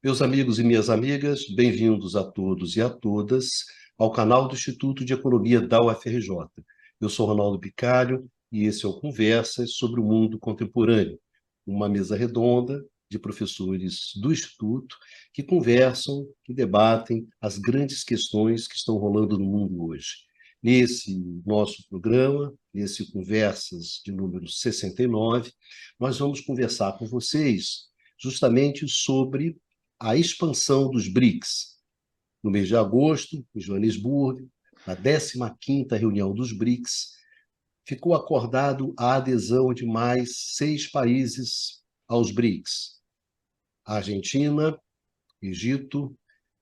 Meus amigos e minhas amigas, bem-vindos a todos e a todas ao canal do Instituto de Economia da UFRJ. Eu sou Ronaldo Bicalho e esse é o Conversas sobre o Mundo Contemporâneo, uma mesa redonda de professores do Instituto que conversam, que debatem as grandes questões que estão rolando no mundo hoje. Nesse nosso programa, nesse Conversas de número 69, nós vamos conversar com vocês justamente sobre a expansão dos BRICS. No mês de agosto, em Joanesburgo, na 15ª reunião dos BRICS, ficou acordado a adesão de mais 6 países aos BRICS: a Argentina, Egito,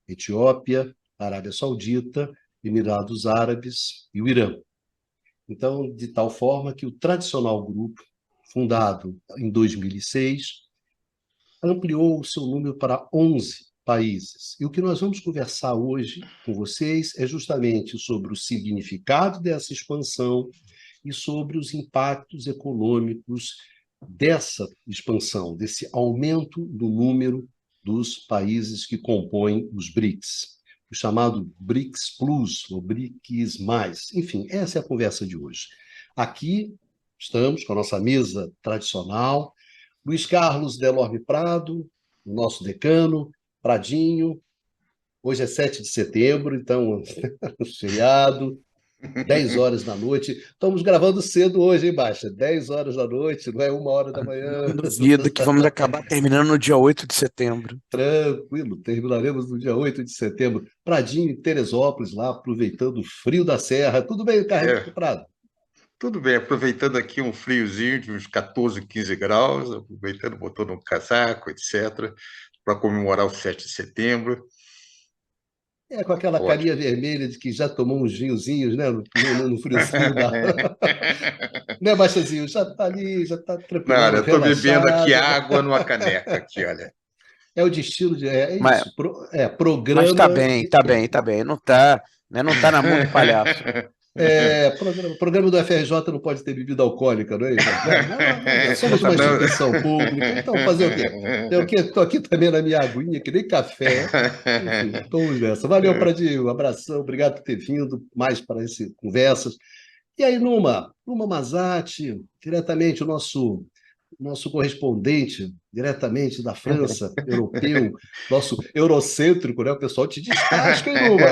Etiópia, Arábia Saudita, Emirados Árabes e o Irã. Então, de tal forma que o tradicional grupo, fundado em 2006, ampliou o seu número para 11 países. E o que nós vamos conversar hoje com vocês é justamente sobre o significado dessa expansão e sobre os impactos econômicos dessa expansão, desse aumento do número dos países que compõem os BRICS, o chamado BRICS Plus, ou BRICS+. Enfim, essa é a conversa de hoje. Aqui estamos com a nossa mesa tradicional, Luiz Carlos Delorme Prado, nosso decano, Pradinho. Hoje é 7 de setembro, então, feriado, 10 horas da noite. Estamos gravando cedo hoje, hein, Baixa? 10 horas da noite, não é 1 hora da manhã. Não duvido que vamos acabar terminando no dia 8 de setembro. Tranquilo, terminaremos no dia 8 de setembro. Pradinho em Teresópolis, lá, aproveitando o frio da serra. Tudo bem, Carlos Prado? Tudo bem, aproveitando aqui um friozinho de uns 14, 15 graus, aproveitando, botando um casaco, etc., para comemorar o 7 de setembro. Com aquela carinha vermelha de que já tomou uns vinhozinhos, né? No friozinho da... Né, Baixazinho? Já está ali, já está tranquilo. Não, eu estou bebendo aqui água numa caneca, aqui, olha. É o destino de... É Mas, isso. Programa... Mas tá bem. Não tá na mão do palhaço. Programa do FRJ não pode ter bebida alcoólica, não é isso? Não, somos uma instituição pública, então fazer o quê? Estou aqui também na minha aguinha, que nem café. Enfim, vamos nessa. Valeu, Pradinho, um abração, obrigado por ter vindo mais para esse Conversas. E aí, Numa Mazati, diretamente o nosso correspondente, diretamente da França, europeu, nosso eurocêntrico, né? O pessoal te descasca, hein, Numa?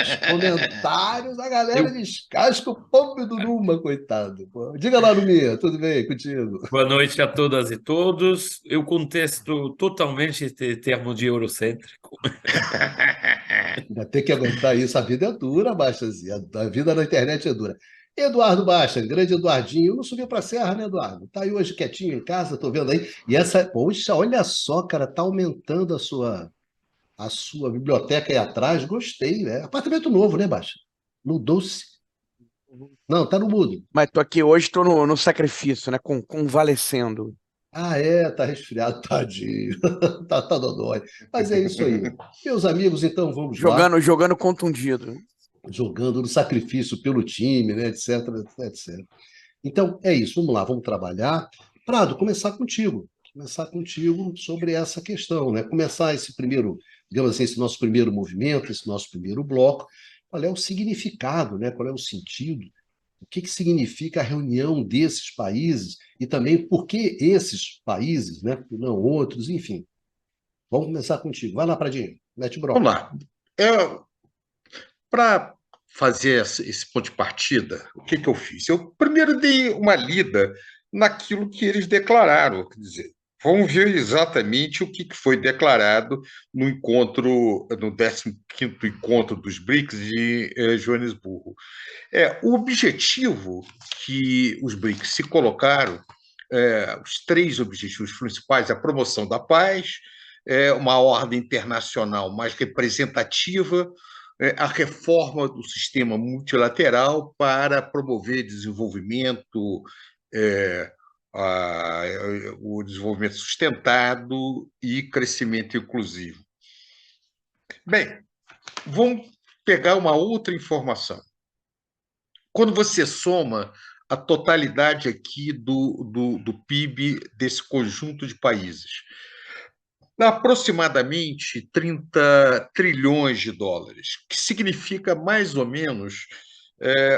Os comentários, a galera descasca o pobre do Numa, coitado. Pô. Diga lá, Numinha, tudo bem contigo? Boa noite a todas e todos. Eu contesto totalmente esse termo de eurocêntrico. Ainda tem que aguentar isso, a vida é dura, Baixazinha, a vida na internet é dura. Eduardo Baixa, grande Eduardinho, não subiu para a serra, né, Eduardo? Tá aí hoje quietinho em casa, tô vendo aí. E poxa, olha só, cara, tá aumentando a sua biblioteca aí atrás, gostei, né? Apartamento novo, né, Baixa? Mudou-se. Não, tá no mudo. Mas tô aqui hoje, tô no sacrifício, né? Convalescendo. Tá resfriado, tadinho. Tá dodói. Mas é isso aí. Meus amigos, então vamos lá. Jogando contundido. Jogando no sacrifício pelo time, né, etc, etc. Então, é isso, vamos lá, vamos trabalhar. Prado, começar contigo sobre essa questão, né? Começar esse primeiro, digamos assim, esse nosso primeiro movimento, esse nosso primeiro bloco, qual é o significado, né? Qual é o sentido, o que significa a reunião desses países e também por que esses países, né? E não outros, enfim. Vamos começar contigo. Vai lá, Pradinho, mete bronca. Vamos lá. Para fazer esse ponto de partida, o que eu fiz? Eu primeiro dei uma lida naquilo que eles declararam, quer dizer, vamos ver exatamente o que foi declarado no 15º encontro dos BRICS de Joanesburgo. O objetivo que os BRICS se colocaram, os 3 objetivos principais, a promoção da paz, uma ordem internacional mais representativa, a reforma do sistema multilateral para promover desenvolvimento, o desenvolvimento sustentado e crescimento inclusivo. Bem, vamos pegar uma outra informação. Quando você soma a totalidade aqui do PIB desse conjunto de países, aproximadamente 30 trilhões de dólares, que significa mais ou menos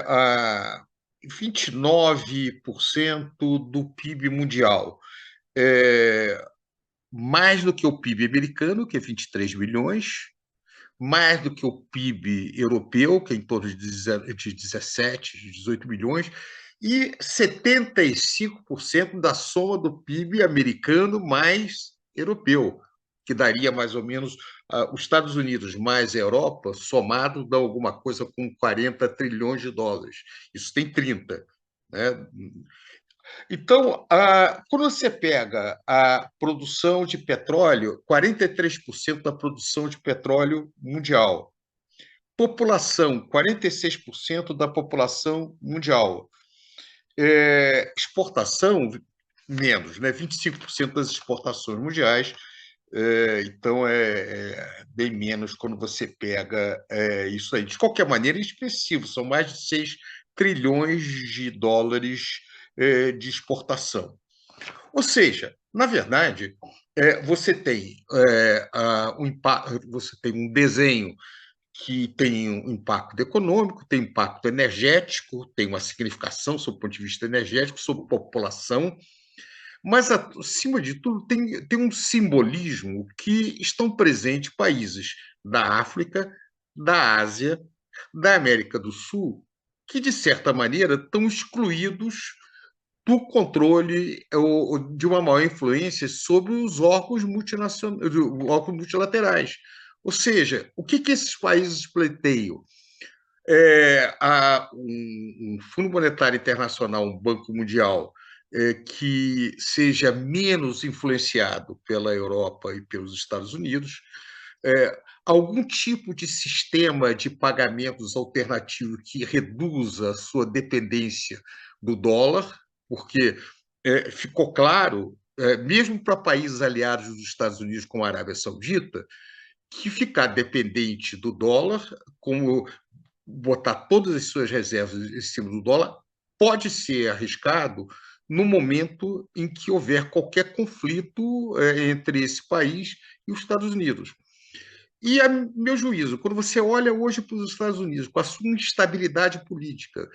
a 29% do PIB mundial. Mais do que o PIB americano, que é 23 bilhões, mais do que o PIB europeu, que é em torno de 17, 18 bilhões, e 75% da soma do PIB americano mais europeu, que daria mais ou menos os Estados Unidos mais a Europa, somado, dá alguma coisa com 40 trilhões de dólares. Isso tem 30, né? Então, quando você pega a produção de petróleo, 43% da produção de petróleo mundial, população, 46% da população mundial, exportação, menos, né? 25% das exportações mundiais, então é bem menos quando você pega isso aí. De qualquer maneira, é expressivo, são mais de 6 trilhões de dólares de exportação. Ou seja, na verdade, você tem você tem um desenho que tem um impacto econômico, tem impacto energético, tem uma significação sob o ponto de vista energético, sobre população, mas, acima de tudo, tem um simbolismo que estão presentes países da África, da Ásia, da América do Sul, que, de certa maneira, estão excluídos do controle ou de uma maior influência sobre os órgãos multilaterais. Ou seja, o que esses países pleiteiam? Há um Fundo Monetário Internacional, um Banco Mundial, que seja menos influenciado pela Europa e pelos Estados Unidos, algum tipo de sistema de pagamentos alternativo que reduza a sua dependência do dólar, porque ficou claro, mesmo para países aliados dos Estados Unidos, como a Arábia Saudita, que ficar dependente do dólar, como botar todas as suas reservas em cima do dólar, pode ser arriscado no momento em que houver qualquer conflito entre esse país e os Estados Unidos. E, a meu juízo, quando você olha hoje para os Estados Unidos, com a sua instabilidade política,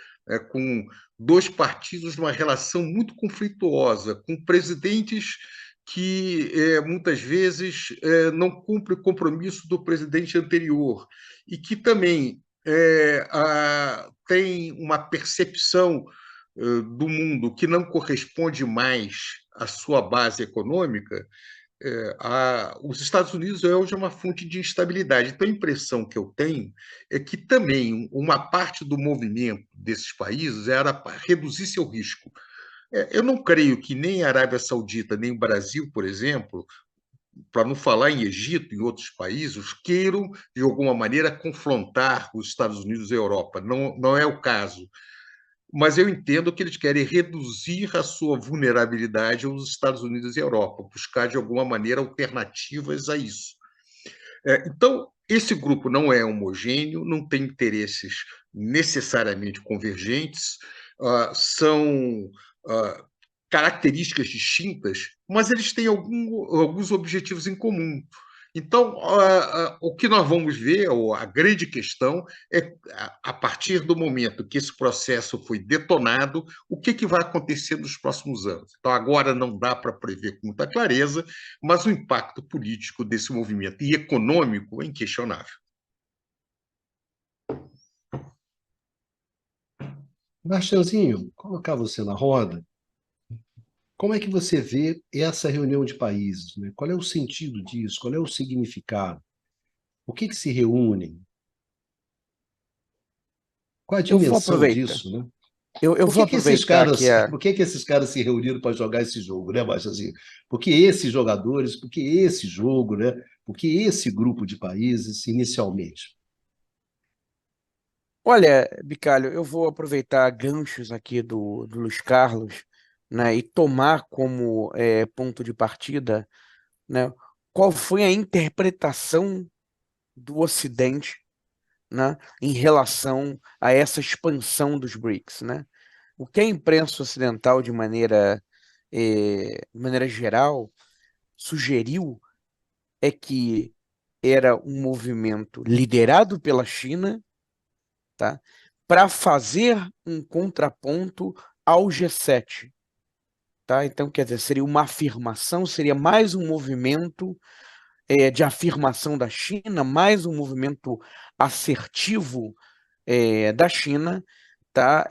com dois partidos numa relação muito conflituosa, com presidentes que muitas vezes não cumprem o compromisso do presidente anterior e que também tem uma percepção do mundo que não corresponde mais à sua base econômica, os Estados Unidos hoje é uma fonte de instabilidade. Então, a impressão que eu tenho é que também uma parte do movimento desses países era para reduzir seu risco. Eu não creio que nem a Arábia Saudita, nem o Brasil, por exemplo, para não falar em Egito e outros países, queiram, de alguma maneira, confrontar os Estados Unidos e a Europa. Não, não é o caso. Mas eu entendo que eles querem reduzir a sua vulnerabilidade aos Estados Unidos e à Europa, buscar, de alguma maneira, alternativas a isso. Então, esse grupo não é homogêneo, não tem interesses necessariamente convergentes, são características distintas, mas eles têm alguns objetivos em comum. Então, o que nós vamos ver, ou a grande questão, é, a partir do momento que esse processo foi detonado, o que vai acontecer nos próximos anos. Então, agora não dá para prever com muita clareza, mas o impacto político desse movimento e econômico é inquestionável. Bastianzinho, colocar você na roda, como é que você vê essa reunião de países, né? Qual é o sentido disso? Qual é o significado? O que se reúnem? Qual a Eu vou dimensão aproveitar. disso, né? Eu vou aproveitar que Por que esses caras se reuniram para jogar esse jogo, né, Bastianzinho? Por que esses jogadores, por que esse jogo, né? Por que esse grupo de países inicialmente? Olha, Bicalho, eu vou aproveitar ganchos aqui do Luiz Carlos, né, e tomar como ponto de partida, né, qual foi a interpretação do Ocidente, né, em relação a essa expansão dos BRICS, né? O que a imprensa ocidental, de maneira geral, sugeriu é que era um movimento liderado pela China, tá? Para fazer um contraponto ao G7. Tá? Então, quer dizer, seria uma afirmação, seria mais um movimento de afirmação da China, mais um movimento assertivo da China, tá?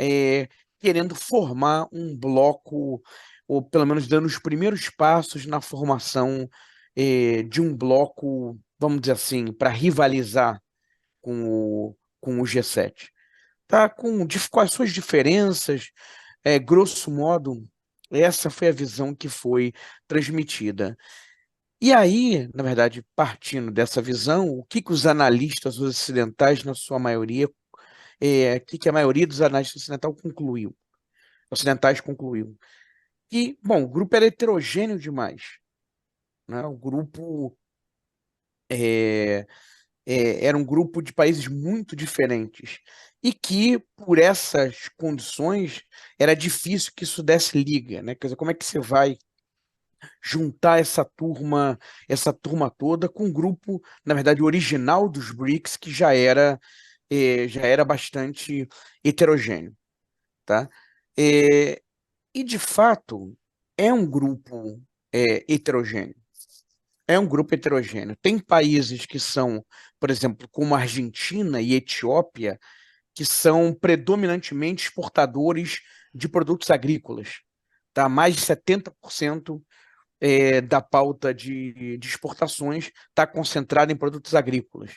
Querendo formar um bloco, ou pelo menos dando os primeiros passos na formação de um bloco, vamos dizer assim, para rivalizar com o G7. Tá? Com as suas diferenças, grosso modo, essa foi a visão que foi transmitida. E aí, na verdade, partindo dessa visão, o que os analistas ocidentais, na sua maioria, o que a maioria dos analistas ocidentais concluiu? Que, bom, o grupo era heterogêneo demais, né? O grupo era um grupo de países muito diferentes e que, por essas condições, era difícil que isso desse liga, né? Quer dizer, como é que você vai juntar essa turma toda com um grupo, na verdade, original dos BRICS, que já era bastante heterogêneo, tá? E, de fato, é um grupo heterogêneo. É um grupo heterogêneo. Tem países que são, por exemplo, como a Argentina e Etiópia, que são predominantemente exportadores de produtos agrícolas. Tá? Mais de 70% da pauta de exportações está concentrada em produtos agrícolas.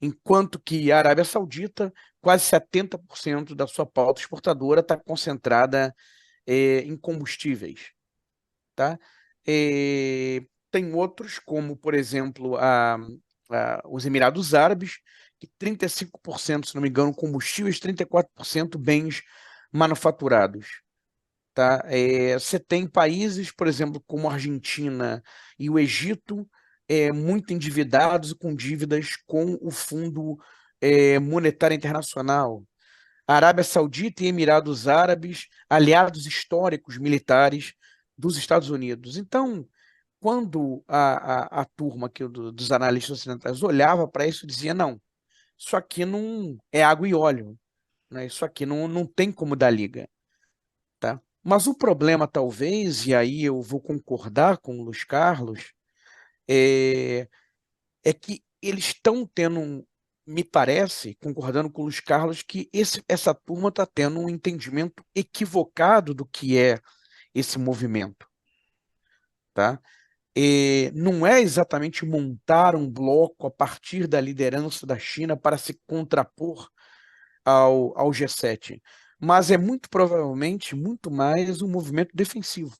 Enquanto que a Arábia Saudita, quase 70% da sua pauta exportadora está concentrada em combustíveis. Tá? Tem outros, como, por exemplo, os Emirados Árabes, que 35%, se não me engano, combustíveis, 34% bens manufaturados. Tá? Você tem países, por exemplo, como a Argentina e o Egito, muito endividados e com dívidas com o Fundo Monetário Internacional. A Arábia Saudita e Emirados Árabes, aliados históricos militares dos Estados Unidos. Então, quando a turma aqui dos analistas ocidentais olhava para isso, dizia, não, isso aqui não é água e óleo, né? Isso aqui não tem como dar liga. Tá? Mas o problema, talvez, e aí eu vou concordar com o Luiz Carlos, é, é que eles estão tendo, me parece, concordando com o Luiz Carlos, que essa turma está tendo um entendimento equivocado do que é esse movimento. Tá? Não é exatamente montar um bloco a partir da liderança da China para se contrapor ao G7, mas é muito provavelmente muito mais um movimento defensivo.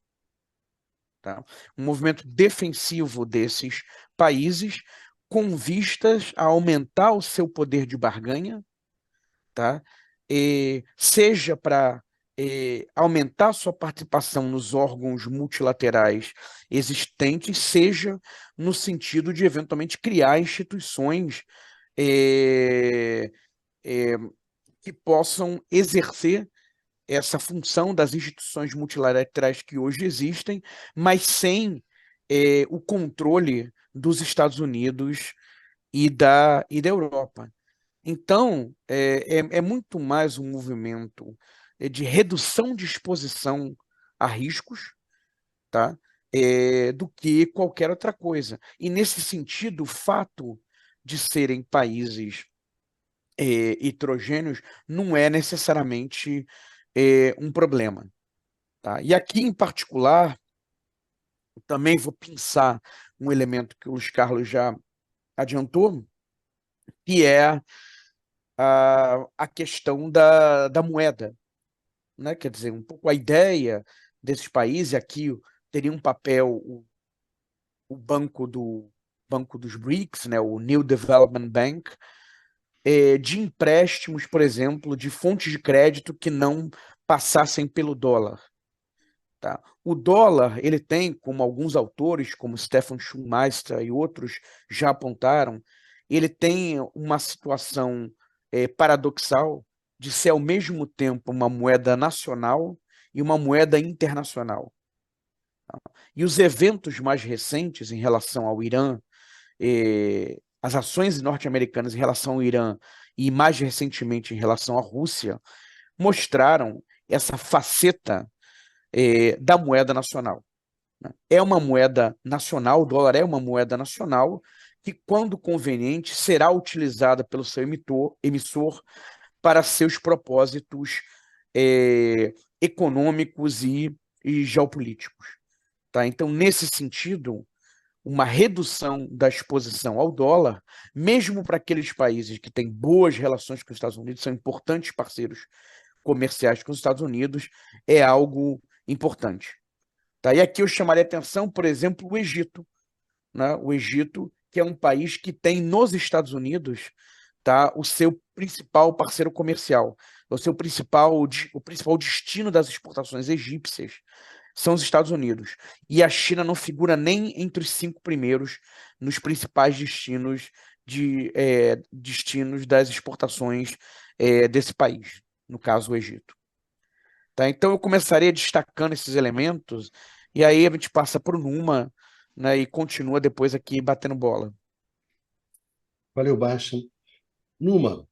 Tá? Um movimento defensivo desses países com vistas a aumentar o seu poder de barganha, tá? Seja para aumentar sua participação nos órgãos multilaterais existentes, seja no sentido de eventualmente criar instituições que possam exercer essa função das instituições multilaterais que hoje existem, mas sem o controle dos Estados Unidos e da Europa. Então, é muito mais um movimento de redução de exposição a riscos, tá? Do que qualquer outra coisa. E, nesse sentido, o fato de serem países heterogêneos não é necessariamente um problema. Tá? E aqui, em particular, também vou pensar um elemento que o Luiz Carlos já adiantou, que é a questão da moeda. Né? Quer dizer, um pouco a ideia desses países, aqui teria um papel o banco dos BRICS, né? O New Development Bank, de empréstimos, por exemplo, de fontes de crédito que não passassem pelo dólar. Tá? O dólar, ele tem, como alguns autores, como Stefan Schulmeister e outros já apontaram, ele tem uma situação paradoxal de ser, ao mesmo tempo, uma moeda nacional e uma moeda internacional. Tá? E os eventos mais recentes em relação ao Irã as ações norte-americanas em relação ao Irã e mais recentemente em relação à Rússia mostraram essa faceta da moeda nacional, né? É uma moeda nacional, o dólar é uma moeda nacional que, quando conveniente, será utilizada pelo seu emissor para seus propósitos econômicos e geopolíticos. Tá? Então, nesse sentido, uma redução da exposição ao dólar, mesmo para aqueles países que têm boas relações com os Estados Unidos, são importantes parceiros comerciais com os Estados Unidos, é algo importante. Tá? E aqui eu chamaria atenção, por exemplo, o Egito, né? O Egito, que é um país que tem nos Estados Unidos, tá, o seu principal parceiro comercial, o principal destino das exportações egípcias são os Estados Unidos. E a China não figura nem entre os 5 primeiros nos principais destinos das exportações desse país, no caso o Egito. Tá? Então eu começaria destacando esses elementos, e aí a gente passa para o Numa, né, e continua depois aqui batendo bola. Valeu, Baixa. Numa,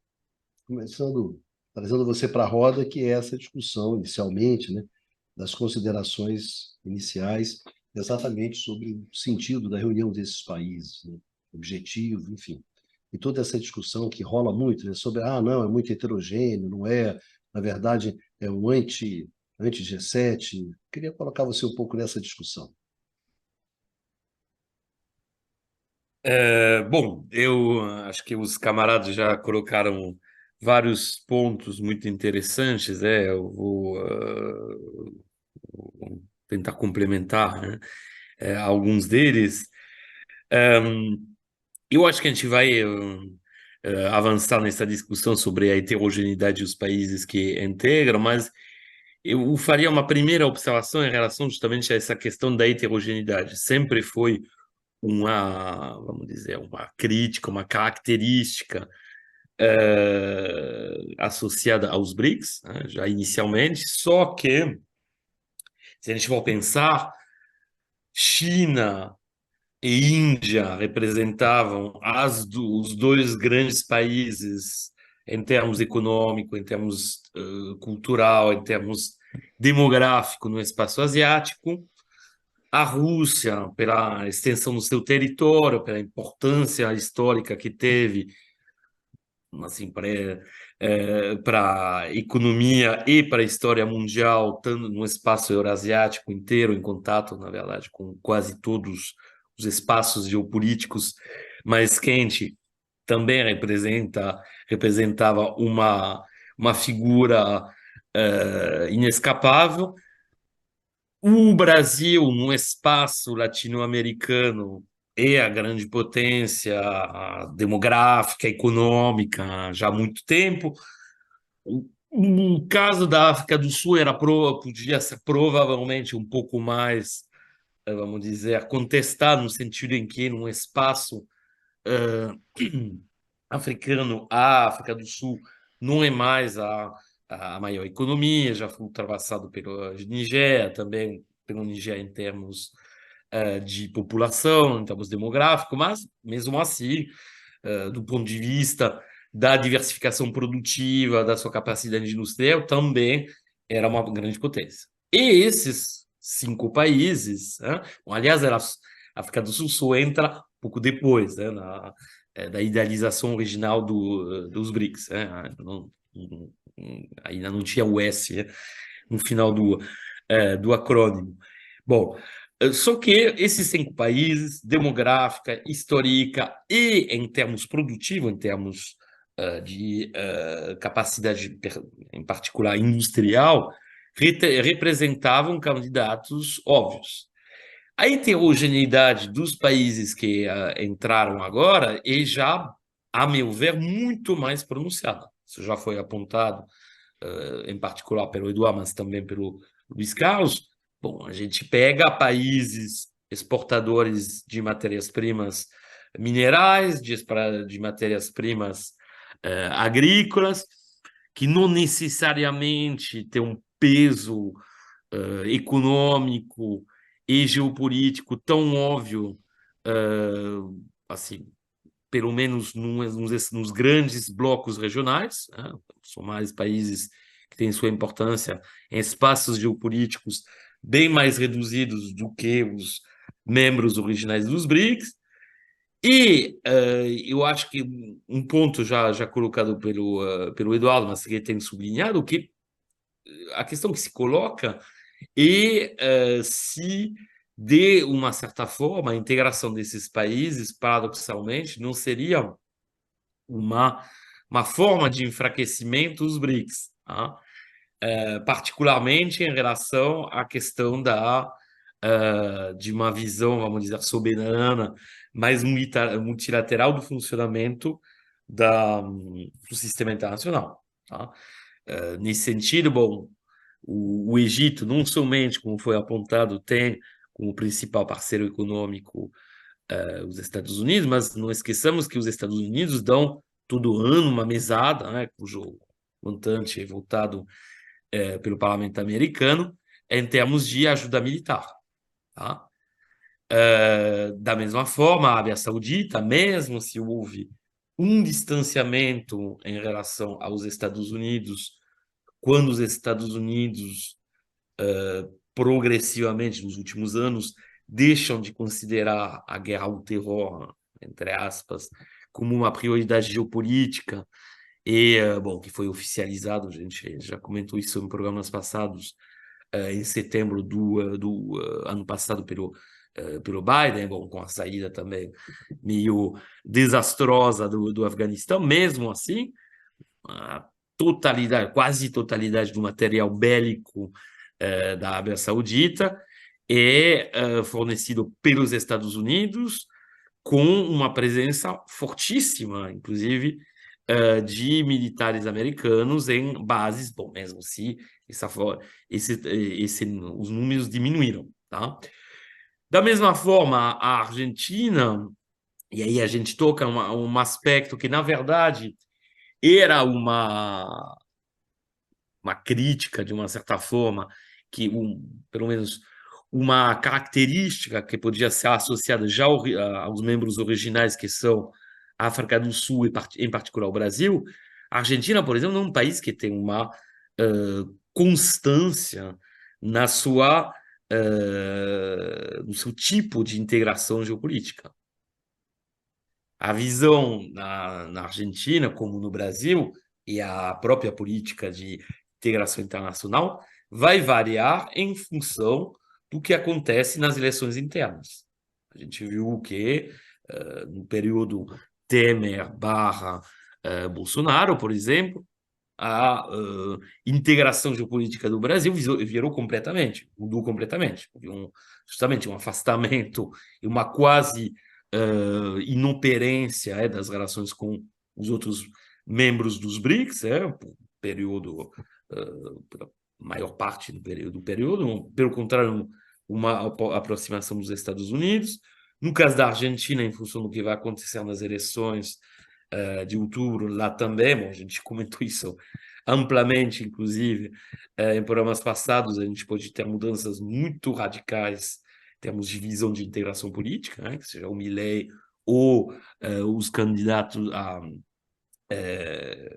trazendo você para a roda, que é essa discussão inicialmente, né, das considerações iniciais, exatamente sobre o sentido da reunião desses países, né, objetivo, enfim. E toda essa discussão que rola muito, né, sobre, não, é muito heterogêneo, não é, na verdade, é um anti-G7. Queria colocar você um pouco nessa discussão. Bom, eu acho que os camaradas já colocaram vários pontos muito interessantes, eu vou tentar complementar, né, alguns deles. Eu acho que a gente vai avançar nessa discussão sobre a heterogeneidade dos países que integram, mas eu faria uma primeira observação em relação justamente a essa questão da heterogeneidade. Sempre foi vamos dizer, uma crítica, uma característica associada aos BRICS, né, já inicialmente, só que, se a gente for pensar, China e Índia representavam os dois grandes países em termos econômico, em termos cultural, em termos demográfico no espaço asiático. A Rússia, pela extensão do seu território, pela importância histórica que teve, assim, para a economia e para a história mundial, estando no espaço eurasiático inteiro, em contato, na verdade, com quase todos os espaços geopolíticos mais quentes, também representava uma figura inescapável. O Brasil, no espaço latino-americano, é a grande potência demográfica, econômica, já há muito tempo. O caso da África do Sul podia ser provavelmente um pouco mais, vamos dizer, contestado, no sentido em que, num espaço africano, a África do Sul não é mais a maior economia, já foi ultrapassado pela Nigéria, também pelo Nigéria em termos de população, em termos demográficos, mas, mesmo assim, do ponto de vista da diversificação produtiva, da sua capacidade industrial, também era uma grande potência. E esses 5 países, né, aliás, a África do Sul só entra um pouco depois, né, da idealização original dos BRICS, né, ainda não tinha o S, né, no final do acrônimo. Bom, só que esses 5 países, demográfica, histórica e em termos produtivos, em termos de capacidade, em particular industrial, representavam candidatos óbvios. A heterogeneidade dos países que entraram agora é já, a meu ver, muito mais pronunciada. Isso já foi apontado, em particular pelo Eduardo, mas também pelo Luiz Carlos. Bom, a gente pega países exportadores de matérias-primas minerais, de matérias-primas agrícolas, que não necessariamente têm um peso econômico e geopolítico tão óbvio assim, pelo menos nos grandes blocos regionais, né? São mais países que têm sua importância em espaços geopolíticos bem mais reduzidos do que os membros originais dos BRICS. E eu acho que um ponto já colocado pelo Eduardo, mas que tem sublinhado, que a questão que se coloca é se, de uma certa forma, a integração desses países, paradoxalmente, não seria uma forma de enfraquecimento dos BRICS, tá? Particularmente em relação à questão de uma visão, vamos dizer, soberana, mais multilateral do funcionamento do sistema internacional. Tá? Nesse sentido, bom, o Egito, não somente, como foi apontado, tem como principal parceiro econômico os Estados Unidos, mas não esqueçamos que os Estados Unidos dão todo ano uma mesada, né, cujo montante é votado pelo parlamento americano, em termos de ajuda militar. Tá? Da mesma forma, a Arábia Saudita, mesmo se houve um distanciamento em relação aos Estados Unidos, quando os Estados Unidos, progressivamente, nos últimos anos, deixam de considerar a guerra ao terror, entre aspas, como uma prioridade geopolítica, e, bom, que foi oficializado, a gente já comentou isso em programas passados, em setembro do ano passado pelo Biden, bom, com a saída também meio desastrosa do Afeganistão. Mesmo assim, a totalidade, quase totalidade do material bélico da Arábia Saudita é fornecido pelos Estados Unidos, com uma presença fortíssima, inclusive, de militares americanos em bases, bom, mesmo se os números diminuíram, tá? Da mesma forma, a Argentina, e aí a gente toca um aspecto que, na verdade, era uma crítica, de uma certa forma, que pelo menos uma característica que podia ser associada já aos membros originais, que são a África do Sul e, em particular, o Brasil. A Argentina, por exemplo, é um país que tem uma constância no seu tipo de integração geopolítica. A visão na Argentina, como no Brasil, e a própria política de integração internacional vai variar em função do que acontece nas eleições internas. A gente viu que, no período Temer/Bolsonaro, por exemplo, a integração geopolítica do Brasil mudou completamente. Houve justamente um afastamento e uma quase inoperência das relações com os outros membros dos BRICS, por período, pela maior parte do período, pelo contrário, uma aproximação dos Estados Unidos. No caso da Argentina, em função do que vai acontecer nas eleições de outubro, lá também, bom, a gente comentou isso amplamente, inclusive, em programas passados, a gente pode ter mudanças muito radicais em termos de visão de integração política, né, que seja o Milei ou os candidatos a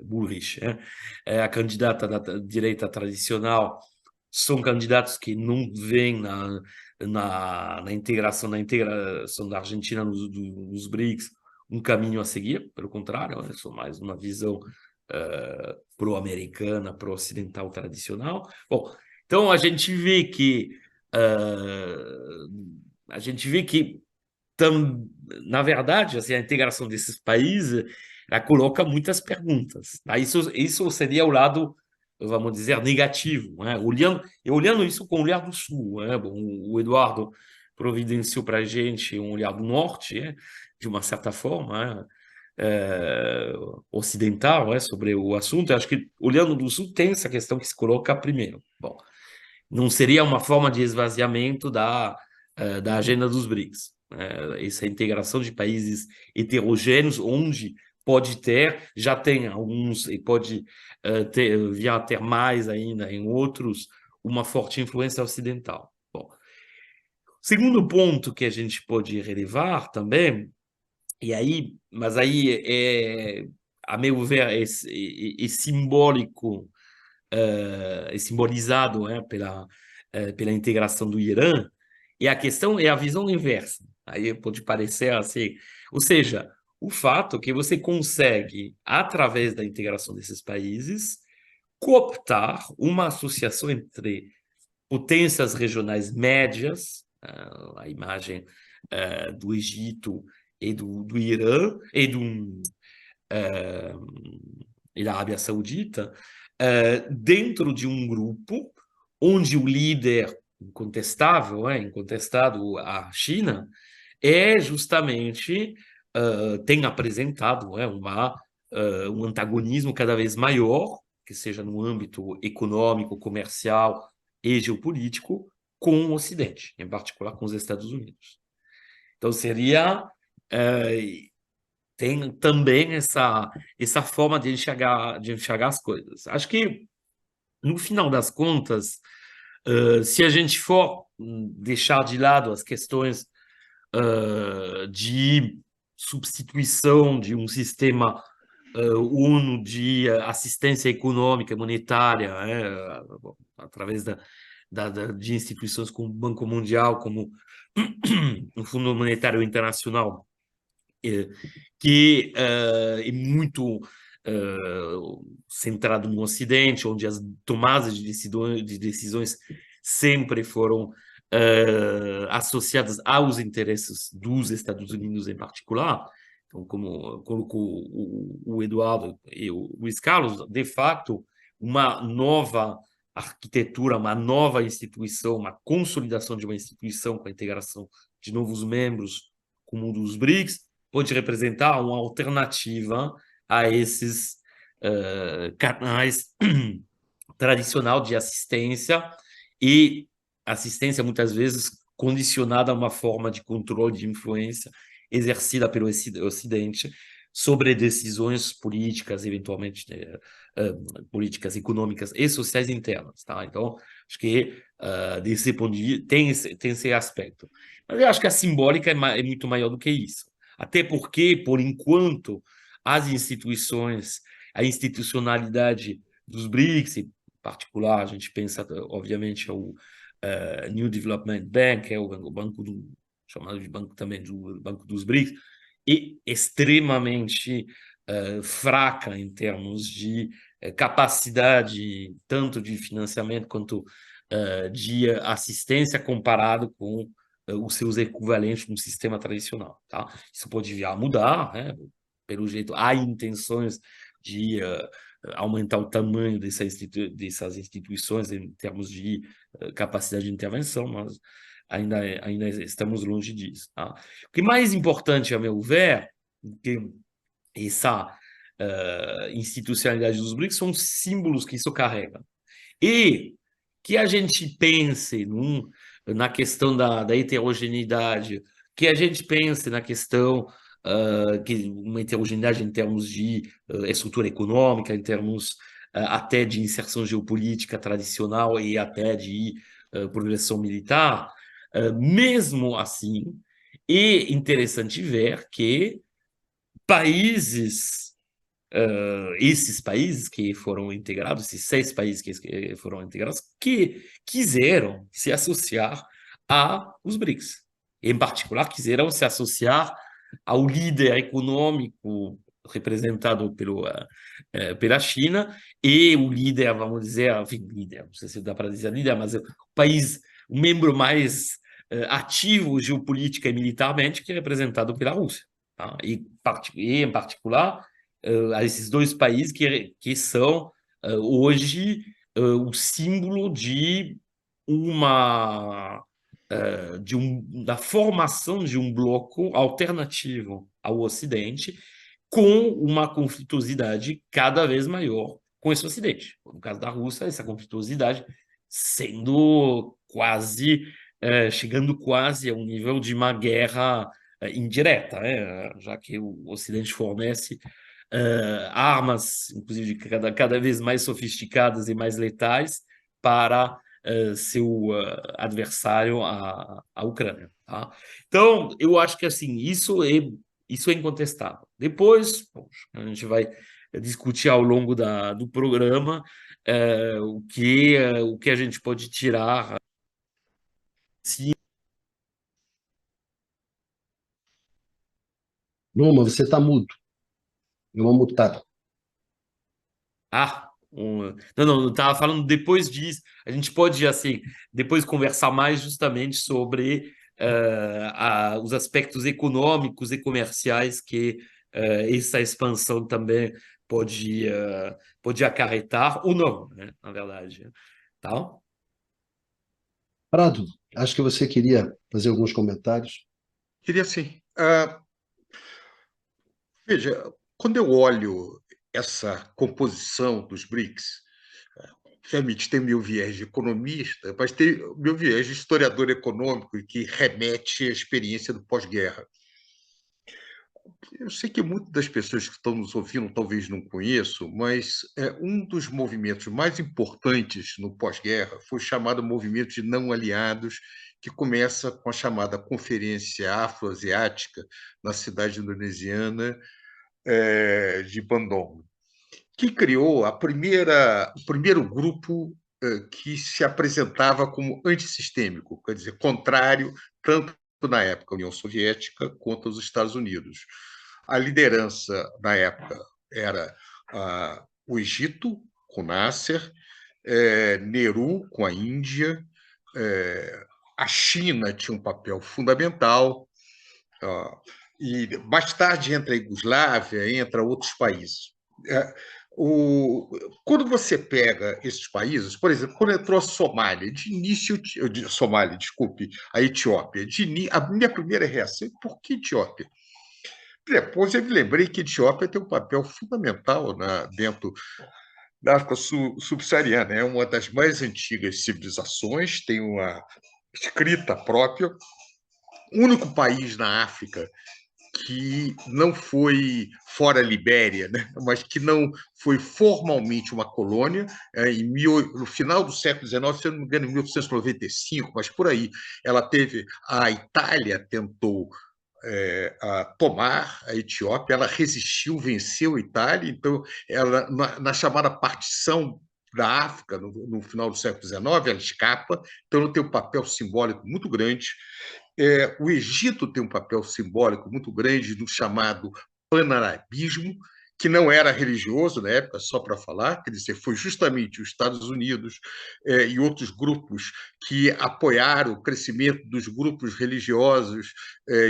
Bullrich, a candidata da direita tradicional, são candidatos que não veem na integração da Argentina nos BRICS um caminho a seguir, pelo contrário, são mais uma visão pró-americana, pró-ocidental tradicional. Bom, então a gente vê que na verdade, assim, a integração desses países ela coloca muitas perguntas. Tá? Isso seria o lado, vamos dizer, negativo, né? Olhando isso com o olhar do Sul. Né? Bom, o Eduardo providenciou para a gente um olhar do Norte, de uma certa forma, ocidental, sobre o assunto. Eu acho que, olhando do Sul, tem essa questão que se coloca primeiro. Bom, não seria uma forma de esvaziamento da agenda dos BRICS. Essa integração de países heterogêneos, onde já tem alguns, e pode vir a ter mais ainda em outros, uma forte influência ocidental. Bom, segundo ponto que a gente pode relevar também E aí, mas aí a meu ver, é simbólico, é simbolizado, pela integração do Irã, e a questão é a visão inversa. Aí pode parecer assim, ou seja, o fato que você consegue, através da integração desses países, cooptar uma associação entre potências regionais médias, a imagem do Egito e do Irã eh, e da Arábia Saudita, dentro de um grupo onde o líder incontestável, incontestado, a China, é justamente tem apresentado um antagonismo cada vez maior, que seja no âmbito econômico, comercial e geopolítico, com o Ocidente, em particular com os Estados Unidos. Então, tem também essa forma de enxergar as coisas. Acho que, no final das contas, se a gente for deixar de lado as questões de substituição de um sistema ONU de assistência econômica, monetária, através de instituições como o Banco Mundial, como o Fundo Monetário Internacional, que é muito centrado no Ocidente, onde as tomadas de decisões sempre foram associadas aos interesses dos Estados Unidos em particular. Então, como colocou o Eduardo e o Luiz Carlos, de fato, uma nova arquitetura, uma nova instituição, uma consolidação de uma instituição com a integração de novos membros, como o dos BRICS, pode representar uma alternativa a esses canais tradicional de assistência, e assistência muitas vezes condicionada a uma forma de controle de influência exercida pelo Ocidente sobre decisões políticas, eventualmente políticas econômicas e sociais internas, tá? Então, acho que desse ponto de vista tem esse aspecto. Mas eu acho que a simbólica é muito maior do que isso. Até porque, por enquanto, as instituições, a institucionalidade dos BRICS, em particular, a gente pensa, obviamente, o New Development Bank, que é o banco chamado de banco também do Banco dos BRICS, é extremamente fraca em termos de capacidade, tanto de financiamento quanto de assistência, comparado com os seus equivalentes no sistema tradicional, tá? Isso pode vir a mudar, né? Pelo jeito, há intenções de aumentar o tamanho dessas instituições em termos de capacidade de intervenção, mas ainda estamos longe disso, tá? O que é mais importante, a meu ver, que essa institucionalidade dos BRICS são os símbolos que isso carrega. E que a gente pense na questão da heterogeneidade, que a gente pense na questão que uma heterogeneidade em termos de estrutura econômica, em termos até de inserção geopolítica tradicional e até de progressão militar, mesmo assim, é interessante ver que países esses países que foram integrados, esses 6 países que foram integrados, que quiseram se associar aos BRICS. Em particular, quiseram se associar ao líder econômico representado pela China e o líder, vamos dizer, enfim, líder, não sei se dá para dizer líder, mas o membro mais ativo geopolítica e militarmente, que é representado pela Rússia. Tá? E, em particular, a esses 2 países que são hoje o símbolo de da formação de um bloco alternativo ao Ocidente, com uma conflituosidade cada vez maior com esse Ocidente. No caso da Rússia, essa conflituosidade sendo chegando quase a um nível de uma guerra indireta, já que o Ocidente fornece armas, inclusive cada vez mais sofisticadas e mais letais, para seu adversário, a Ucrânia. Tá? Então, eu acho que assim, Isso é incontestável. Depois, bom, a gente vai discutir ao longo do programa o que a gente pode tirar. Numa, você está mudo. Eu vou mutar. Não, eu estava falando depois disso. A gente pode, assim, depois conversar mais justamente sobre os aspectos econômicos e comerciais que essa expansão também pode acarretar, ou não, né, na verdade. Tá? Prado, acho que você queria fazer alguns comentários. Queria sim. Veja, quando eu olho essa composição dos BRICS, realmente tem meu viés de economista, mas tem meu viés de historiador econômico que remete à experiência do pós-guerra. Eu sei que muitas das pessoas que estão nos ouvindo talvez não conheçam, mas um dos movimentos mais importantes no pós-guerra foi o chamado movimento de não aliados, que começa com a chamada Conferência Afroasiática na cidade indonesiana de Bandung, que criou o primeiro grupo que se apresentava como antissistêmico, quer dizer, contrário tanto na época à União Soviética quanto aos Estados Unidos. A liderança na época era o Egito, com Nasser, Nehru, com a Índia, a China tinha um papel fundamental, e mais tarde entra a Iugoslávia, entra outros países. Quando você pega esses países, por exemplo, quando entrou a Somália, de início, Somália, desculpe, a Etiópia, a minha primeira reação é: por que Etiópia? Depois eu me lembrei que a Etiópia tem um papel fundamental dentro da África subsaariana, é uma das mais antigas civilizações, tem uma escrita própria, o único país na África que não foi fora a Libéria, né? Mas que não foi formalmente uma colônia, no final do século XIX, se eu não me engano, em 1895, mas por aí, a Itália tentou tomar a Etiópia, ela resistiu, venceu a Itália, então, ela, na chamada partição da África, no final do século XIX, ela escapa, então ela tem um papel simbólico muito grande. O Egito tem um papel simbólico muito grande no chamado panarabismo, que não era religioso na época, só para falar, quer dizer, foi justamente os Estados Unidos e outros grupos que apoiaram o crescimento dos grupos religiosos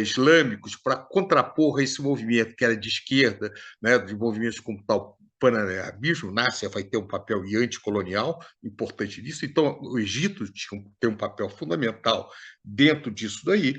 islâmicos para contrapor a esse movimento que era de esquerda, né, de movimentos como tal panarabismo. Nasser vai ter um papel anticolonial importante nisso, então o Egito tem um papel fundamental dentro disso daí.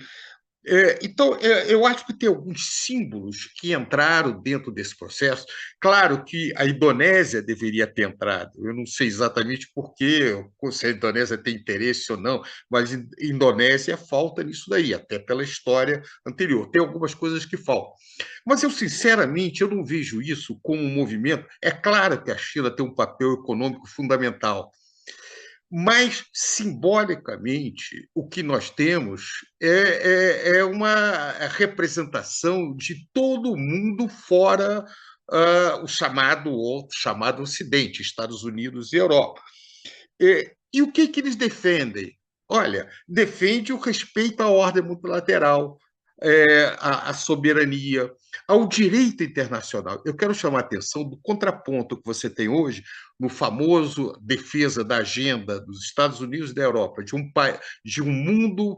Então, eu acho que tem alguns símbolos que entraram dentro desse processo. Claro que a Indonésia deveria ter entrado. Eu não sei exatamente por quê, se a Indonésia tem interesse ou não, mas a Indonésia falta nisso daí, até pela história anterior. Tem algumas coisas que faltam. Mas eu, sinceramente, eu não vejo isso como um movimento. É claro que a China tem um papel econômico fundamental, mas, simbolicamente, o que nós temos é uma representação de todo mundo fora o chamado Ocidente, Estados Unidos e Europa. E o que eles defendem? Olha, defende o respeito à ordem multilateral, à soberania, ao direito internacional. Eu quero chamar a atenção do contraponto que você tem hoje no famoso defesa da agenda dos Estados Unidos e da Europa, de um mundo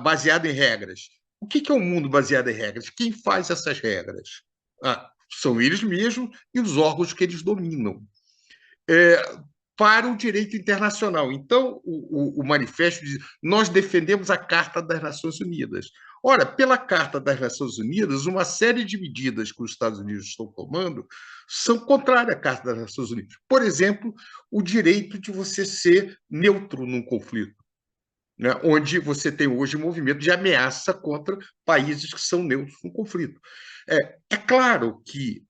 baseado em regras. O que é um mundo baseado em regras? Quem faz essas regras? São eles mesmos e os órgãos que eles dominam. Para o direito internacional. Então, o manifesto diz: nós defendemos a Carta das Nações Unidas. Ora, pela Carta das Nações Unidas, uma série de medidas que os Estados Unidos estão tomando são contrárias à Carta das Nações Unidas. Por exemplo, o direito de você ser neutro num conflito, né, onde você tem hoje um movimento de ameaça contra países que são neutros no conflito. É claro que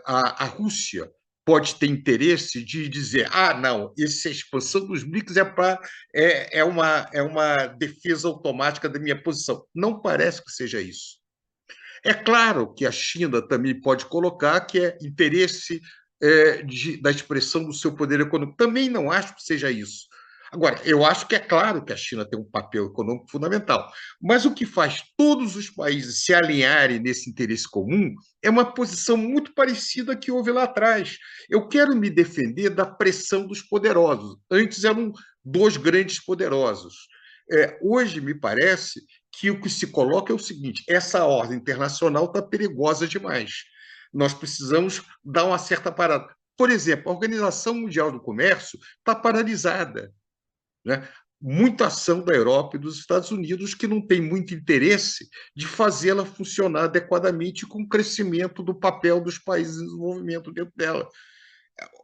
a Rússia pode ter interesse de dizer: não, essa expansão dos BRICS é uma defesa automática da minha posição. Não parece que seja isso. É claro que a China também pode colocar que é interesse da expressão do seu poder econômico. Também não acho que seja isso. Agora, eu acho que é claro que a China tem um papel econômico fundamental, mas o que faz todos os países se alinharem nesse interesse comum é uma posição muito parecida que houve lá atrás. Eu quero me defender da pressão dos poderosos. Antes eram dois grandes poderosos. Hoje, me parece que o que se coloca é o seguinte: essa ordem internacional está perigosa demais. Nós precisamos dar uma certa parada. Por exemplo, a Organização Mundial do Comércio está paralisada, né? Muita ação da Europa e dos Estados Unidos que não tem muito interesse de fazê-la funcionar adequadamente com o crescimento do papel dos países em desenvolvimento dentro dela.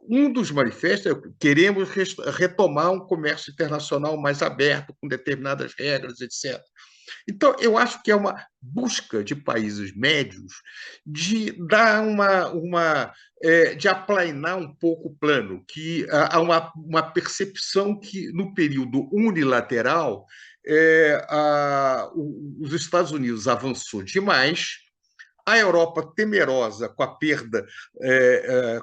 Um dos manifestos é que queremos retomar um comércio internacional mais aberto, com determinadas regras, etc. Então, eu acho que é uma busca de países médios de dar de aplainar um pouco o plano, que há uma percepção que, no período unilateral, os Estados Unidos avançou demais, a Europa temerosa com a perda,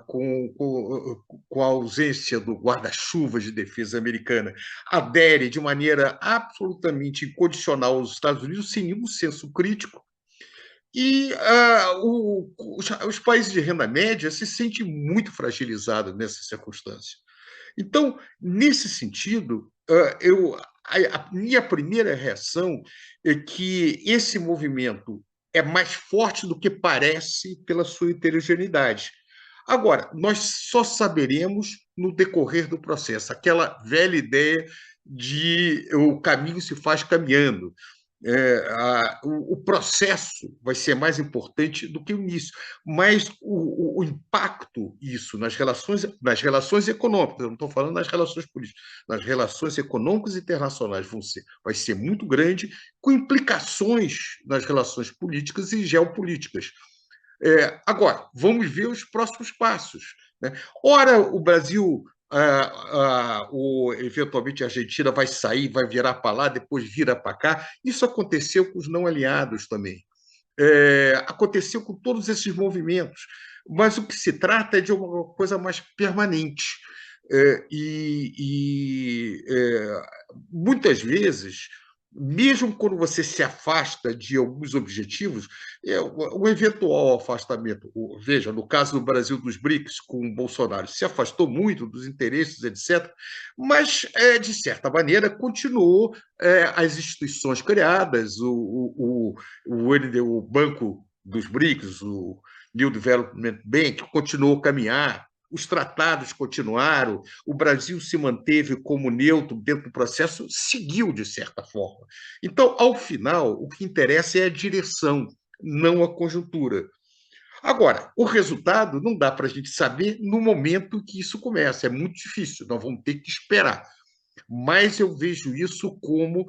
com a ausência do guarda-chuva de defesa americana, adere de maneira absolutamente incondicional aos Estados Unidos, sem nenhum senso crítico, e os países de renda média se sentem muito fragilizados nessa circunstância. Então, nesse sentido, a minha primeira reação é que esse movimento é mais forte do que parece pela sua heterogeneidade. Agora, nós só saberemos no decorrer do processo, aquela velha ideia de o caminho se faz caminhando. O processo vai ser mais importante do que o início, mas o impacto isso nas relações econômicas, eu não estou falando nas relações políticas, nas relações econômicas e internacionais vai ser muito grande, com implicações nas relações políticas e geopolíticas. Agora, vamos ver os próximos passos, né? Ora, o Brasil, eventualmente a Argentina vai sair, vai virar para lá, depois vira para cá. Isso aconteceu com os não aliados também. Aconteceu com todos esses movimentos. Mas o que se trata é de uma coisa mais permanente. Muitas vezes, mesmo quando você se afasta de alguns objetivos, o eventual afastamento, veja, no caso do Brasil dos BRICS, com o Bolsonaro, se afastou muito dos interesses, etc., mas, de certa maneira, continuou as instituições criadas, o Banco dos BRICS, o New Development Bank, continuou a caminhar, os tratados continuaram, o Brasil se manteve como neutro dentro do processo, seguiu de certa forma. Então, ao final, o que interessa é a direção, não a conjuntura. Agora, o resultado não dá para a gente saber no momento que isso começa, é muito difícil, nós vamos ter que esperar. Mas eu vejo isso como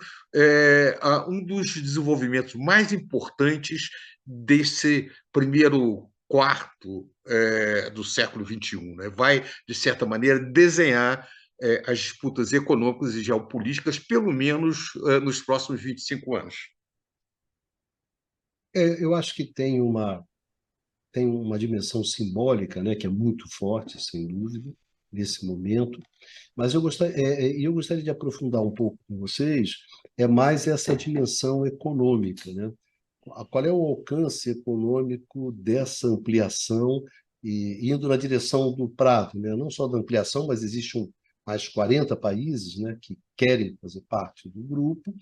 um dos desenvolvimentos mais importantes desse primeiro quarto do século XXI. Né? Vai, de certa maneira, desenhar as disputas econômicas e geopolíticas, pelo menos nos próximos 25 anos. Eu acho que tem uma dimensão simbólica, né, que é muito forte, sem dúvida, nesse momento. Mas eu gostaria de aprofundar um pouco com vocês, mais essa dimensão econômica, né? Qual é o alcance econômico dessa ampliação e indo na direção do prazo, né? Não só da ampliação, mas existem mais 40 países, né, que querem fazer parte do grupo.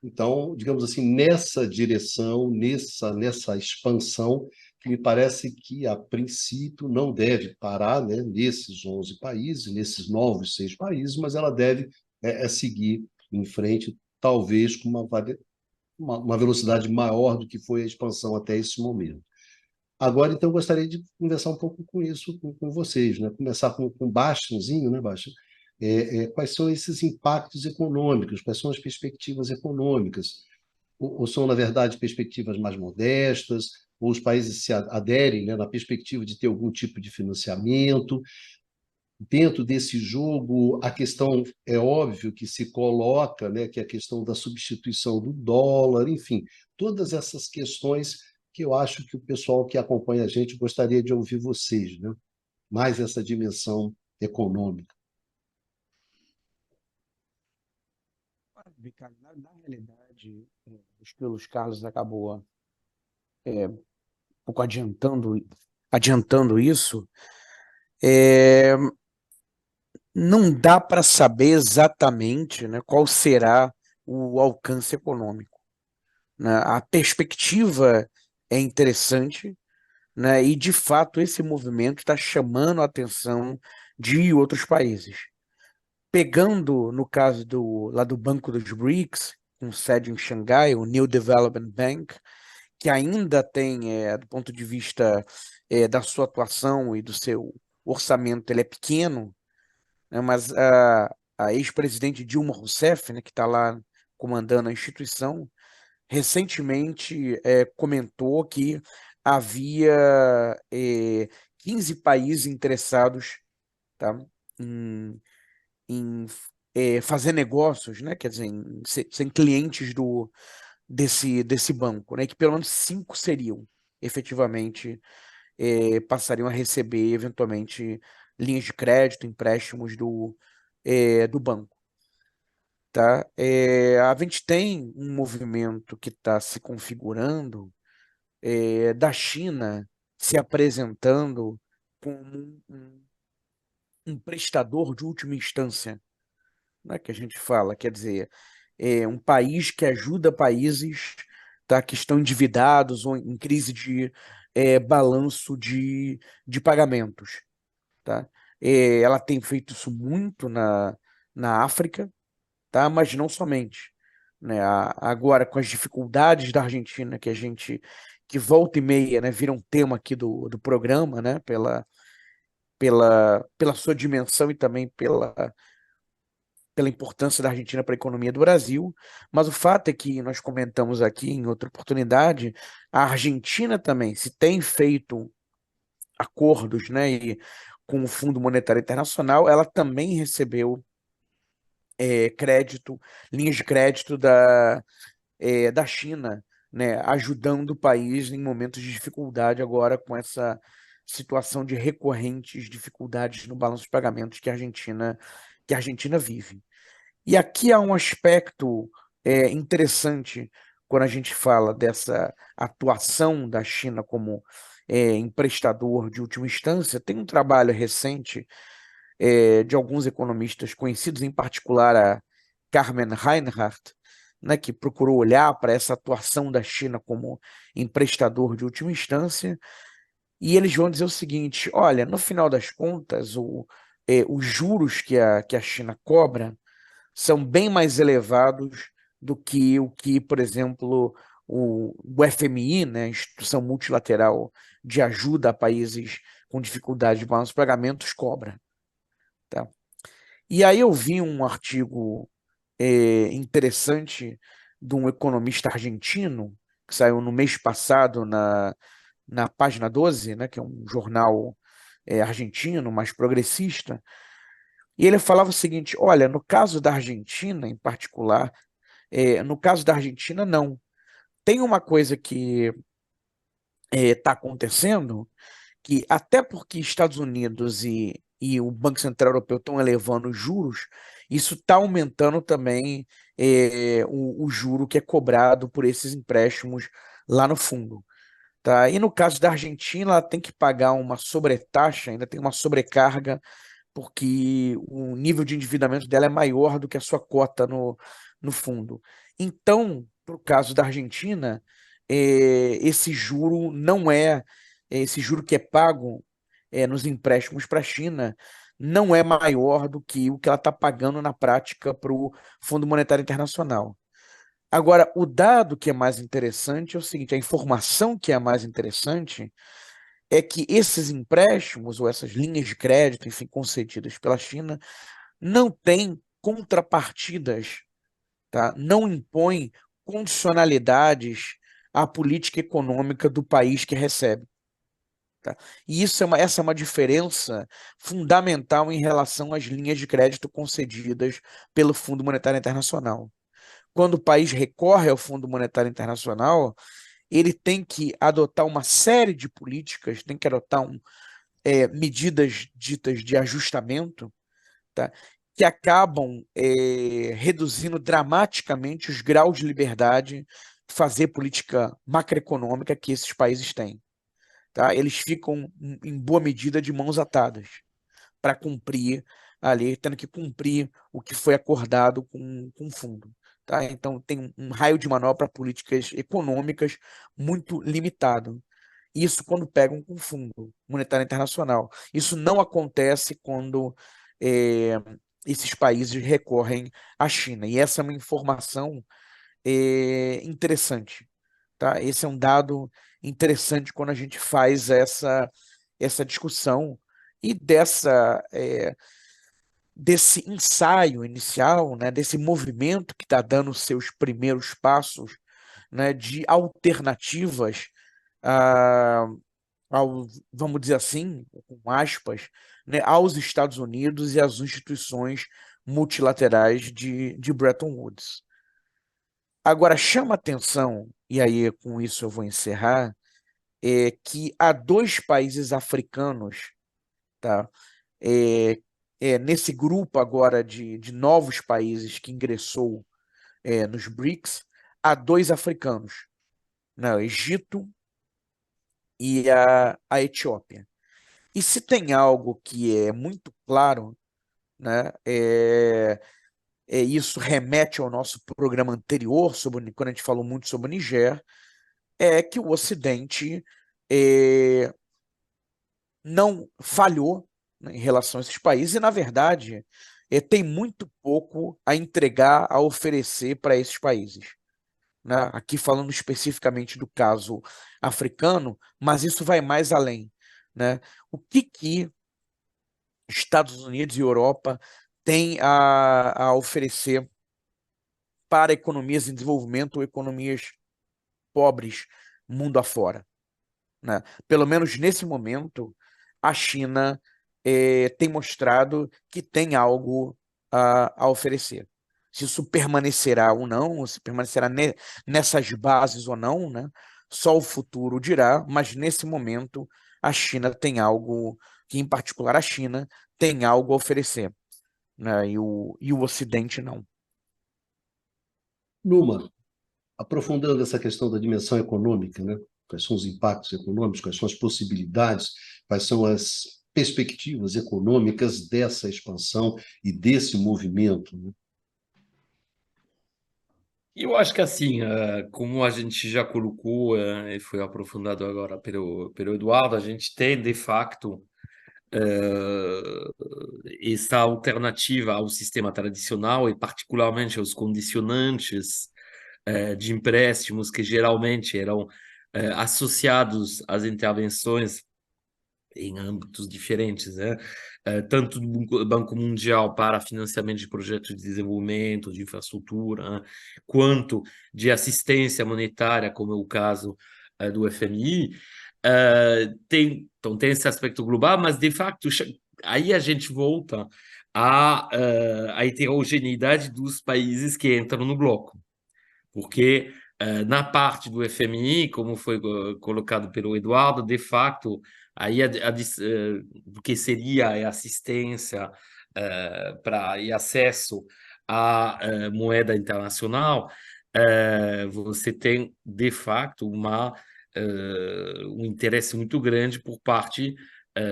Então, digamos assim, nessa direção, nessa expansão, que me parece que, a princípio, não deve parar, né, nesses 11 países, nesses novos 6 países, mas ela deve seguir em frente, talvez com uma velocidade maior do que foi a expansão até esse momento. Agora, então, eu gostaria de conversar um pouco com isso com vocês, né? Começar com Bastianzinho, né, Bastian? Quais são esses impactos econômicos, quais são as perspectivas econômicas? Ou são, na verdade, perspectivas mais modestas, ou os países se aderem, né, na perspectiva de ter algum tipo de financiamento? Dentro desse jogo, a questão é óbvio que se coloca, né, que é a questão da substituição do dólar, enfim, todas essas questões que eu acho que o pessoal que acompanha a gente gostaria de ouvir vocês, né? Mais essa dimensão econômica. Ricardo, na realidade, acho que o Luiz Carlos acabou um pouco adiantando isso. É, não dá para saber exatamente, né, qual será o alcance econômico, né? A perspectiva é interessante, né, e, de fato, esse movimento está chamando a atenção de outros países. Pegando no caso lá do Banco dos BRICS, com sede em Xangai, o New Development Bank, que ainda tem, do ponto de vista da sua atuação e do seu orçamento, ele é pequeno, né, mas a ex-presidente Dilma Rousseff, né, que está lá comandando a instituição, recentemente comentou que havia 15 países interessados, tá, em, fazer negócios, né, quer dizer, em serem clientes desse banco, né, que pelo menos 5 seriam efetivamente passariam a receber eventualmente linhas de crédito, empréstimos do banco. Tá? A gente tem um movimento que está se configurando da China se apresentando como um prestador de última instância, né, que a gente fala, quer dizer, um país que ajuda países, tá, que estão endividados ou em crise de balanço de pagamentos. Tá? Ela tem feito isso muito na África, tá? Mas não somente, né? Agora, com as dificuldades da Argentina, que volta e meia, né, vira um tema aqui do programa, né, pela sua dimensão e também pela importância da Argentina para a economia do Brasil, mas o fato é que nós comentamos aqui em outra oportunidade, a Argentina também, se tem feito acordos, né, com o Fundo Monetário Internacional, ela também recebeu crédito, linhas de crédito da China, né, ajudando o país em momentos de dificuldade agora com essa situação de recorrentes dificuldades no balanço de pagamentos que a Argentina vive. E aqui há um aspecto interessante quando a gente fala dessa atuação da China como emprestador de última instância. Tem um trabalho recente de alguns economistas conhecidos, em particular a Carmen Reinhardt, né, que procurou olhar para essa atuação da China como emprestador de última instância, e eles vão dizer o seguinte: olha, no final das contas, os juros que a China cobra são bem mais elevados do que o que, por exemplo, o FMI, né, a Instituição Multilateral de Ajuda a Países com Dificuldade de Balanço de Pagamentos, cobra. Tá? E aí eu vi um artigo interessante de um economista argentino, que saiu no mês passado na Página 12, né, que é um jornal argentino, mais progressista, e ele falava o seguinte: olha, no caso da Argentina em particular, no caso da Argentina, não. Tem uma coisa que está acontecendo, que até porque Estados Unidos e o Banco Central Europeu estão elevando os juros, isso está aumentando também o juro que é cobrado por esses empréstimos lá no fundo. Tá? E no caso da Argentina, ela tem que pagar uma sobretaxa, ainda tem uma sobrecarga, porque o nível de endividamento dela é maior do que a sua cota no fundo. Então, para o caso da Argentina, esse juro não esse juro que é pago nos empréstimos para a China não é maior do que o que ela está pagando na prática para o Fundo Monetário Internacional. Agora, o dado que é mais interessante é o seguinte: a informação que é mais interessante é que esses empréstimos ou essas linhas de crédito, enfim, concedidas pela China, não têm contrapartidas, tá? Não impõem condicionalidades à política econômica do país que recebe. Tá? E essa é uma diferença fundamental em relação às linhas de crédito concedidas pelo Fundo Monetário Internacional. Quando o país recorre ao Fundo Monetário Internacional, ele tem que adotar uma série de políticas, tem que adotar medidas ditas de ajustamento, tá? Que acabam reduzindo dramaticamente os graus de liberdade de fazer política macroeconômica que esses países têm. Tá? Eles ficam, em boa medida, de mãos atadas para cumprir ali, tendo que cumprir o que foi acordado com o fundo. Tá? Então, tem um raio de manobra para políticas econômicas muito limitado. Isso quando pegam com o Fundo Monetário Internacional. Isso não acontece quando é, esses países recorrem à China. E essa é uma informação interessante. Tá? Esse é um dado interessante quando a gente faz essa discussão e desse ensaio inicial, né, desse movimento que está dando seus primeiros passos, né, de alternativas a, vamos dizer assim, com aspas, né, aos Estados Unidos e às instituições multilaterais de Bretton Woods. Agora, chama atenção, e aí com isso eu vou encerrar, que há dois países africanos, tá? Nesse grupo agora de novos países que ingressou nos BRICS, há dois africanos, né? O Egito e a Etiópia. E se tem algo que é muito claro, né, isso remete ao nosso programa anterior, quando a gente falou muito sobre o Niger, é que o Ocidente não falhou, né, em relação a esses países, e, na verdade, tem muito pouco a entregar, a oferecer para esses países. Né? Aqui falando especificamente do caso africano, mas isso vai mais além. Né? O que Estados Unidos e Europa têm a oferecer para economias em desenvolvimento ou economias pobres mundo afora? Né? Pelo menos nesse momento, a China tem mostrado que tem algo a oferecer. Se isso permanecerá ou não, se permanecerá nessas bases ou não, né? Só o futuro dirá, mas nesse momento a China tem algo, que em particular a China tem algo a oferecer, né? E o Ocidente não. Numa, aprofundando essa questão da dimensão econômica, né? Quais são os impactos econômicos, quais são as possibilidades, quais são as perspectivas econômicas dessa expansão e desse movimento, né? Eu acho que assim, como a gente já colocou e foi aprofundado agora pelo Eduardo, a gente tem de facto essa alternativa ao sistema tradicional e particularmente aos condicionantes de empréstimos que geralmente eram associados às intervenções em âmbitos diferentes, né? Tanto do Banco Mundial para financiamento de projetos de desenvolvimento, de infraestrutura, né? Quanto de assistência monetária, como é o caso do FMI. Então, tem esse aspecto global, mas, de facto, aí a gente volta à heterogeneidade dos países que entram no bloco. Porque na parte do FMI, como foi colocado pelo Eduardo, de fato, aí o que seria a assistência e acesso à moeda internacional, você tem, de fato, um interesse muito grande por parte,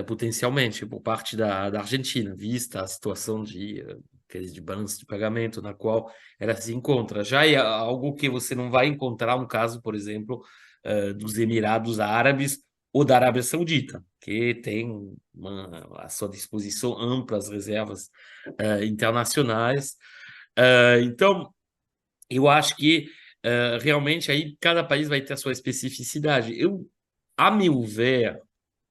potencialmente, por parte da Argentina, vista a situação de crise de balanço de pagamento na qual ela se encontra. Já é algo que você não vai encontrar um caso, por exemplo, dos Emirados Árabes ou da Arábia Saudita, que tem à sua disposição amplas reservas internacionais. Então, eu acho que realmente aí cada país vai ter a sua especificidade. A meu ver,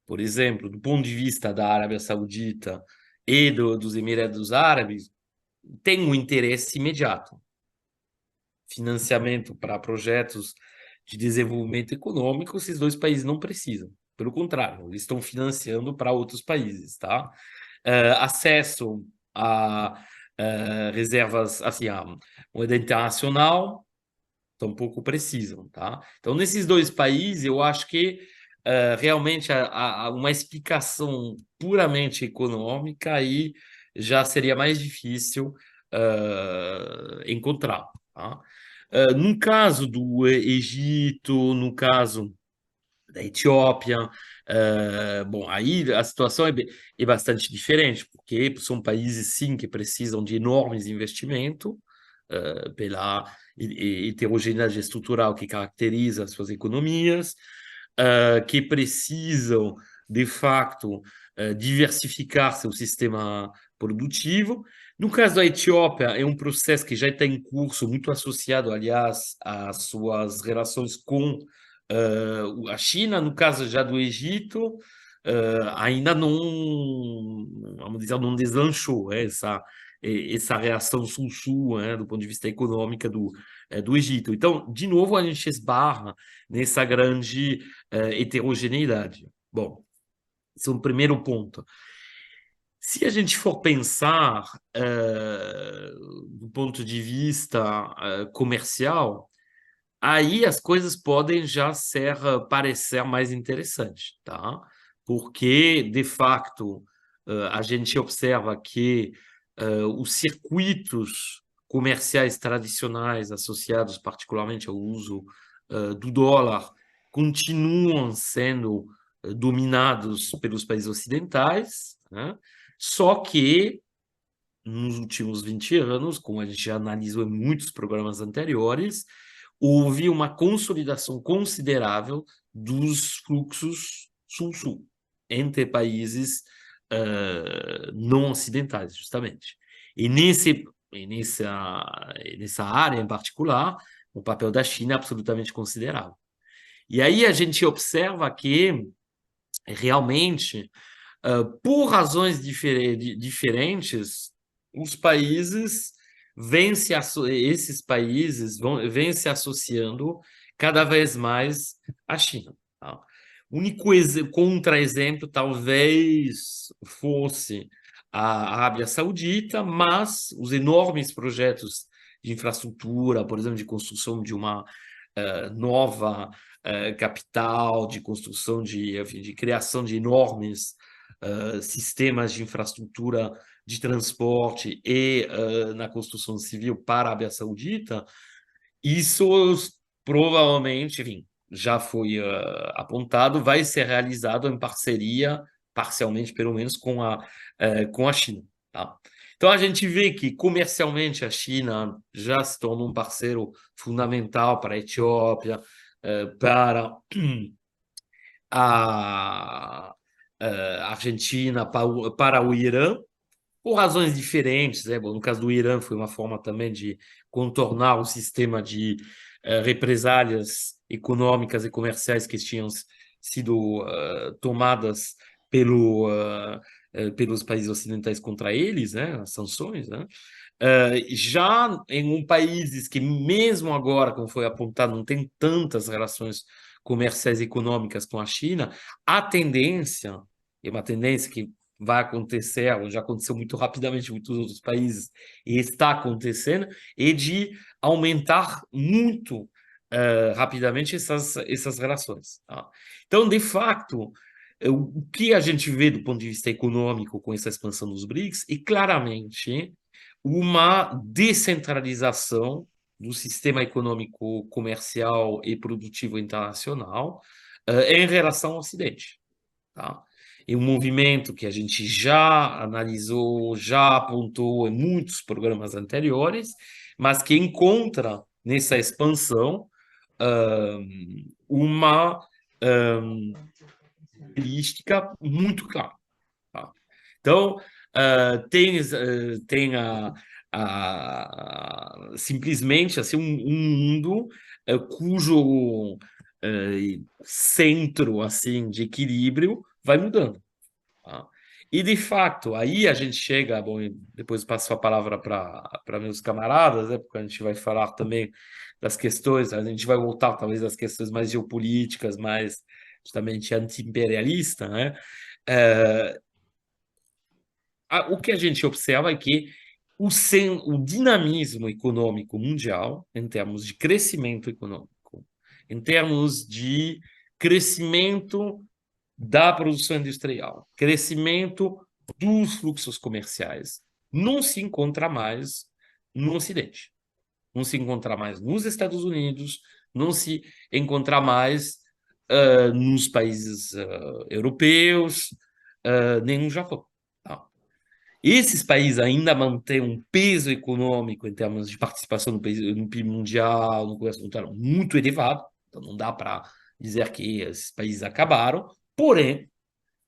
por exemplo, do ponto de vista da Arábia Saudita e dos Emirados Árabes, tem um interesse imediato. Financiamento para projetos de desenvolvimento econômico, esses dois países não precisam. Pelo contrário, eles estão financiando para outros países, tá? Acesso a reservas, assim, a moeda internacional, tampouco precisam, tá? Então, nesses dois países, eu acho que realmente uma explicação puramente econômica aí já seria mais difícil encontrar, tá? No caso do Egito, no caso da Etiópia, bom, aí a situação é bastante diferente, porque são países, sim, que precisam de enormes investimentos, pela heterogeneidade estrutural que caracteriza as suas economias, que precisam, de facto, diversificar seu sistema produtivo. No caso da Etiópia, é um processo que já está em curso, muito associado, aliás, às suas relações com a China. No caso já do Egito, ainda não, vamos dizer, não deslanchou essa reação sul-sul, do ponto de vista econômico do Egito. Então, de novo, a gente esbarra nessa grande heterogeneidade. Bom, esse é um primeiro ponto. Se a gente for pensar do ponto de vista comercial, aí as coisas podem já parecer mais interessantes, tá? Porque, de facto, a gente observa que os circuitos comerciais tradicionais associados particularmente ao uso do dólar continuam sendo dominados pelos países ocidentais, né? Só que nos últimos 20 anos, como a gente já analisou em muitos programas anteriores, houve uma consolidação considerável dos fluxos sul-sul entre países não ocidentais, justamente. E nessa área em particular, o papel da China é absolutamente considerável. E aí a gente observa que realmente, por razões diferentes, os países esses países vêm se associando cada vez mais à China, tá? O único contra-exemplo talvez fosse a Arábia Saudita, mas os enormes projetos de infraestrutura, por exemplo, de construção de uma nova capital, de construção de criação de enormes sistemas de infraestrutura de transporte e na construção civil para a Arábia Saudita, isso provavelmente, enfim, já foi apontado, vai ser realizado em parceria, parcialmente pelo menos, com a China, tá? Então a gente vê que comercialmente a China já se tornou um parceiro fundamental para a Etiópia, para a Argentina, para o Irã, por razões diferentes, né? Bom, no caso do Irã, foi uma forma também de contornar o sistema de represálias econômicas e comerciais que tinham sido tomadas pelos países ocidentais contra eles, né? As sanções, né? Já em países que, mesmo agora, como foi apontado, não tem tantas relações comerciais e econômicas com a China, a tendência, é uma tendência que vai acontecer, ou já aconteceu muito rapidamente em muitos outros países, e está acontecendo, é de aumentar muito rapidamente essas relações, tá? Então, de fato, o que a gente vê do ponto de vista econômico com essa expansão dos BRICS é claramente uma descentralização do sistema econômico, comercial e produtivo internacional em relação ao Ocidente, tá? É um movimento que a gente já analisou, já apontou em muitos programas anteriores, mas que encontra nessa expansão uma característica muito clara, tá? Então, tem simplesmente assim, um mundo cujo centro assim, de equilíbrio vai mudando, tá? E, de fato, aí a gente chega, bom, depois passo a palavra para meus camaradas, né, porque a gente vai falar também das questões, a gente vai voltar talvez às questões mais geopolíticas, mais justamente anti-imperialista, né? O que a gente observa é que o dinamismo econômico mundial, em termos de crescimento econômico, em termos de crescimento da produção industrial, crescimento dos fluxos comerciais, não se encontra mais no Ocidente. Não se encontra mais nos Estados Unidos, não se encontra mais nos países europeus, nem no Japão. Tá? Esses países ainda mantêm um peso econômico em termos de participação no PIB mundial, no comércio mundial, muito elevado. Então, não dá para dizer que esses países acabaram. Porém,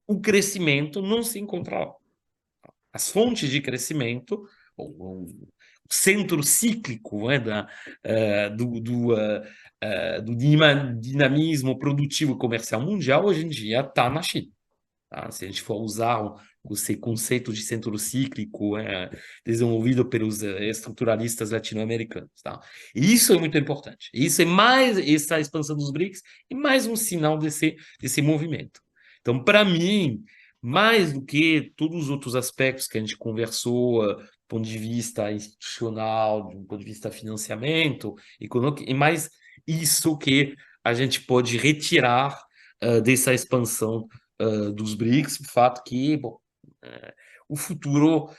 o crescimento não se encontra lá. As fontes de crescimento, o centro cíclico, né, do dinamismo produtivo comercial mundial, hoje em dia está na China. Tá? Se a gente for usar esse conceito de centro cíclico desenvolvido pelos estruturalistas latino-americanos. Tá? E isso é muito importante. Isso é mais, essa expansão dos BRICS é mais um sinal desse movimento. Então, para mim, mais do que todos os outros aspectos que a gente conversou, do ponto de vista institucional, do ponto de vista financiamento, econômico, é mais isso que a gente pode retirar dessa expansão dos BRICS, o fato que, bom, o futuro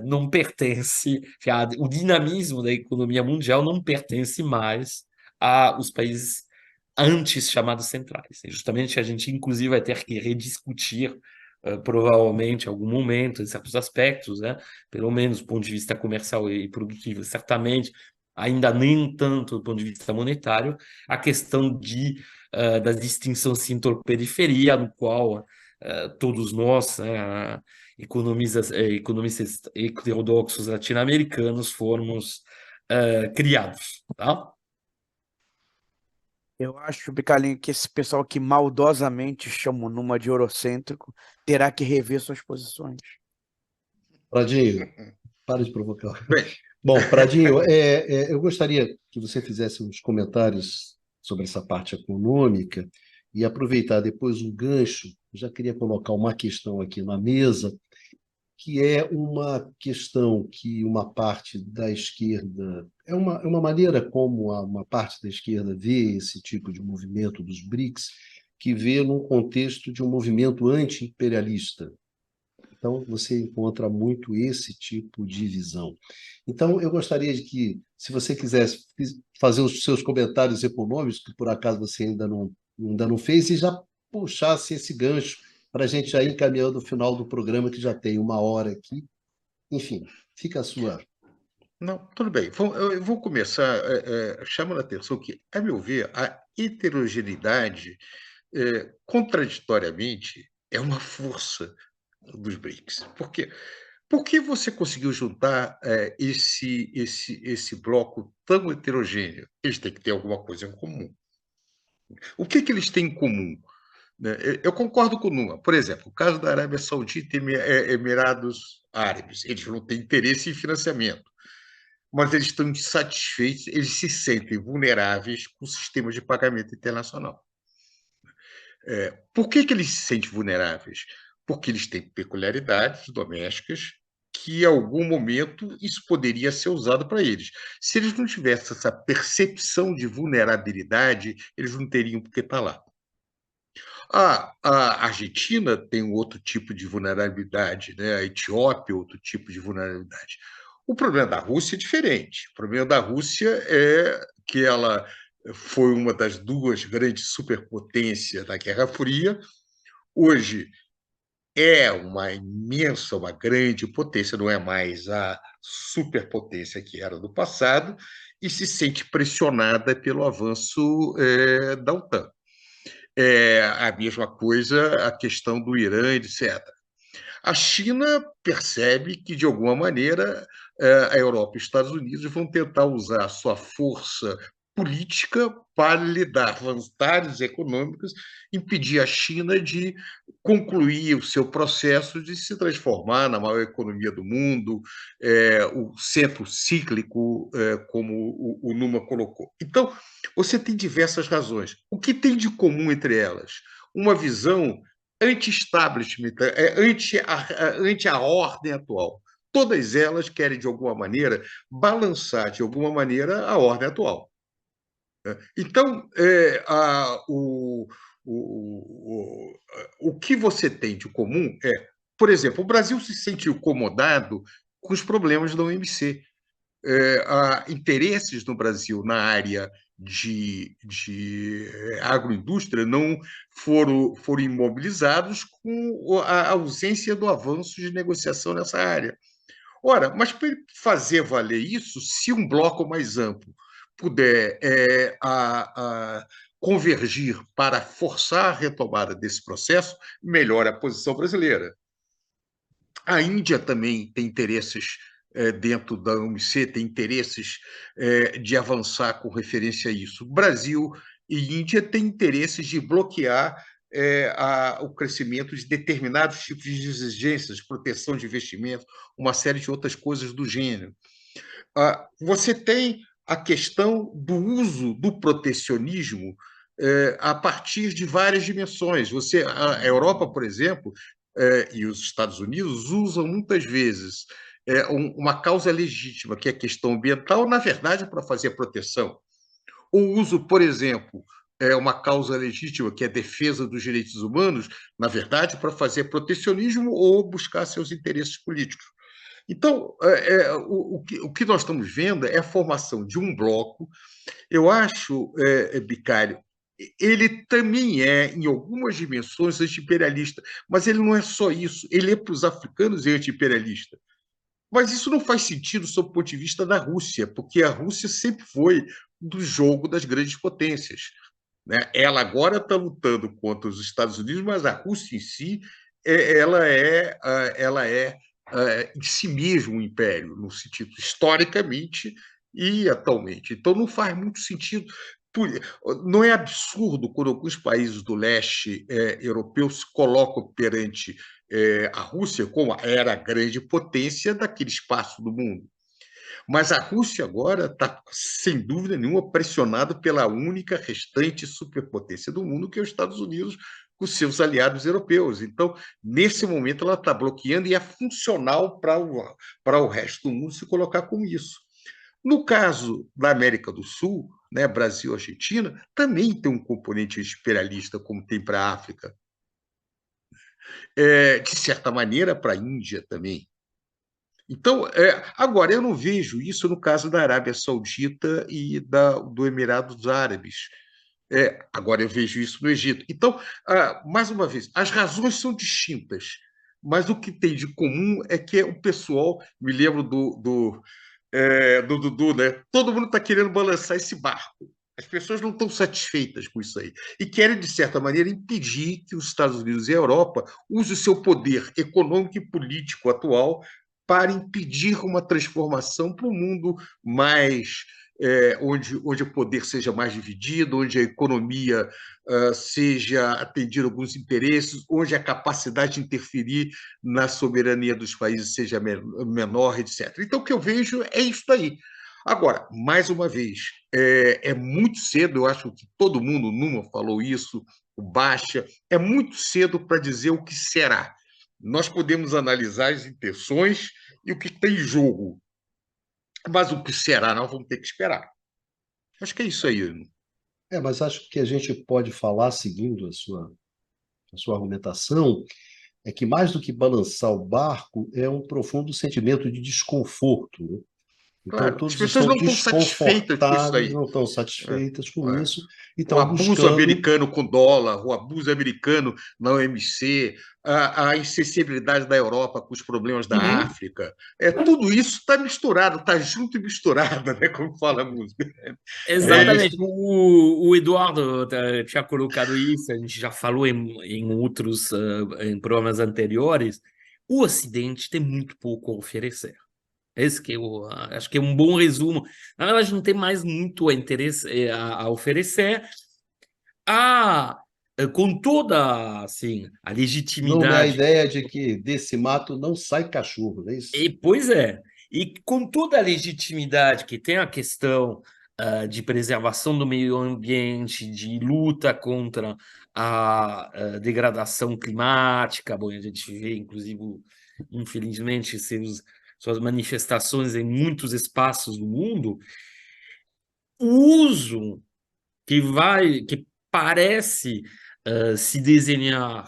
não pertence, o dinamismo da economia mundial não pertence mais aos países antes chamados centrais. E justamente a gente, inclusive, vai ter que rediscutir, provavelmente, em algum momento, em certos aspectos, né? Pelo menos do ponto de vista comercial e produtivo, certamente, ainda nem tanto do ponto de vista monetário, a questão da distinção cintor-periferia, no qual todos nós, economistas heterodoxos latino-americanos, fomos criados, tá? Eu acho, Bicalinho, que esse pessoal que maldosamente chama o Numa de eurocêntrico terá que rever suas posições. Pradinho, para de provocar. Bem, Bom, Pradinho, eu gostaria que você fizesse uns comentários sobre essa parte econômica e aproveitar depois um gancho. Eu já queria colocar uma questão aqui na mesa, que é uma questão que uma parte da esquerda, é uma maneira como uma parte da esquerda vê esse tipo de movimento dos BRICS, que vê num contexto de um movimento anti-imperialista. Então, você encontra muito esse tipo de visão. Então, eu gostaria de que, se você quisesse fazer os seus comentários econômicos, que por acaso você ainda não fez, e já puxasse esse gancho para a gente já ir encaminhando o final do programa, que já tem 1 hora aqui. Enfim, fica a sua. não, tudo bem. Eu vou começar chamando a atenção que, a meu ver, a heterogeneidade, contraditoriamente, é uma força dos BRICS. Por quê? Por que você conseguiu juntar esse bloco tão heterogêneo? Eles têm que ter alguma coisa em comum. O que eles têm em comum? Né? Eu concordo com o Numa. Por exemplo, o caso da Arábia Saudita e Emirados Árabes. Eles não têm interesse em financiamento, mas eles estão insatisfeitos, eles se sentem vulneráveis com o sistema de pagamento internacional. Por que eles se sentem vulneráveis? Porque eles têm peculiaridades domésticas que, em algum momento, isso poderia ser usado para eles. Se eles não tivessem essa percepção de vulnerabilidade, eles não teriam por que estar lá. A Argentina tem um outro tipo de vulnerabilidade, né? A Etiópia, outro tipo de vulnerabilidade. O problema da Rússia é diferente. O problema da Rússia é que ela foi uma das duas grandes superpotências da Guerra Fria. Hoje é uma imensa, uma grande potência, não é mais a superpotência que era no passado, e se sente pressionada pelo avanço da OTAN. A mesma coisa a questão do Irã, etc. A China percebe que, de alguma maneira, a Europa e os Estados Unidos vão tentar usar a sua força política para lhe dar vantagens econômicas, impedir a China de concluir o seu processo de se transformar na maior economia do mundo, o centro cíclico, como o Numa colocou. Então, você tem diversas razões. O que tem de comum entre elas? Uma visão anti-establishment, ante a ordem atual. todas elas querem, de alguma maneira, balançar, de alguma maneira, a ordem atual. Então, o que você tem de comum é, por exemplo, o Brasil se sentiu incomodado com os problemas da OMC. Há interesses no Brasil na área de agroindústria não foram imobilizados com a ausência do avanço de negociação nessa área. Ora, mas para fazer valer isso, se um bloco mais amplo puder convergir para forçar a retomada desse processo, melhora a posição brasileira. A Índia também tem interesses dentro da OMC, tem interesses de avançar com referência a isso. Brasil e Índia têm interesses de bloquear o crescimento de determinados tipos de exigências, proteção de investimentos, uma série de outras coisas do gênero. Você tem a questão do uso do protecionismo a partir de várias dimensões. A Europa, por exemplo, e os Estados Unidos usam muitas vezes uma causa legítima, que é a questão ambiental, na verdade, para fazer proteção. O uso, por exemplo, uma causa legítima, que é a defesa dos direitos humanos, na verdade, para fazer protecionismo ou buscar seus interesses políticos. Então, o que nós estamos vendo é a formação de um bloco. Eu acho, Bicário, ele também é, em algumas dimensões, anti-imperialista, mas ele não é só isso, ele é para os africanos anti-imperialista. Mas isso não faz sentido sob o ponto de vista da Rússia, porque a Rússia sempre foi do jogo das grandes potências, né? Ela agora está lutando contra os Estados Unidos, mas a Rússia em si, ela é em si mesmo um império, no sentido historicamente e atualmente. Então não faz muito sentido. Não é absurdo quando alguns países do leste europeu se colocam perante a Rússia como era a grande potência daquele espaço do mundo. Mas a Rússia agora está, sem dúvida nenhuma, pressionada pela única restante superpotência do mundo, que é os Estados Unidos, com seus aliados europeus. Então, nesse momento, ela está bloqueando e é funcional para o resto do mundo se colocar como isso. No caso da América do Sul, né, Brasil e Argentina, também tem um componente imperialista, como tem para a África. De certa maneira, para a Índia também. Então, agora, eu não vejo isso no caso da Arábia Saudita e do Emirados Árabes. Agora, eu vejo isso no Egito. Então, mais uma vez, as razões são distintas, mas o que tem de comum é que o pessoal, me lembro do Dudu, né? Todo mundo está querendo balançar esse barco. As pessoas não estão satisfeitas com isso aí. E querem, de certa maneira, impedir que os Estados Unidos e a Europa usem o seu poder econômico e político atual para impedir uma transformação para um mundo mais onde o poder seja mais dividido, onde a economia seja atendida a alguns interesses, onde a capacidade de interferir na soberania dos países seja menor, etc. Então, o que eu vejo é isso aí. Agora, mais uma vez, é muito cedo, eu acho que todo mundo, Numa falou isso, o Baixa, é muito cedo para dizer o que será. Nós podemos analisar as intenções e o que tem em jogo, mas o que será, nós vamos ter que esperar. Acho que é isso aí. Mas acho que a gente pode falar, seguindo a sua argumentação, é que mais do que balançar o barco, é um profundo sentimento de desconforto, né? Então, Claro, as todos pessoas estão não estão satisfeitas com isso desconfortáveis, aí. não estão satisfeitas com isso, e O estão abuso buscando. americano com dólar, o abuso americano na OMC, a insensibilidade da Europa com os problemas da África. Tudo isso está misturado, está junto e misturado, né, como fala a música. Exatamente. O Eduardo tinha colocado isso, a gente já falou em outros em programas anteriores. O Ocidente tem muito pouco a oferecer. Esse que eu acho que é um bom resumo. Na verdade, não tem mais muito a oferecer. Com toda assim, a Não é a legitimidade. ideia de que desse mato não sai cachorro, não é isso? Pois é. E com toda a legitimidade que tem a questão de preservação do meio ambiente, de luta contra a degradação climática, bom, a gente vê, inclusive, infelizmente, seus suas manifestações em muitos espaços do mundo, o uso que parece se desenhar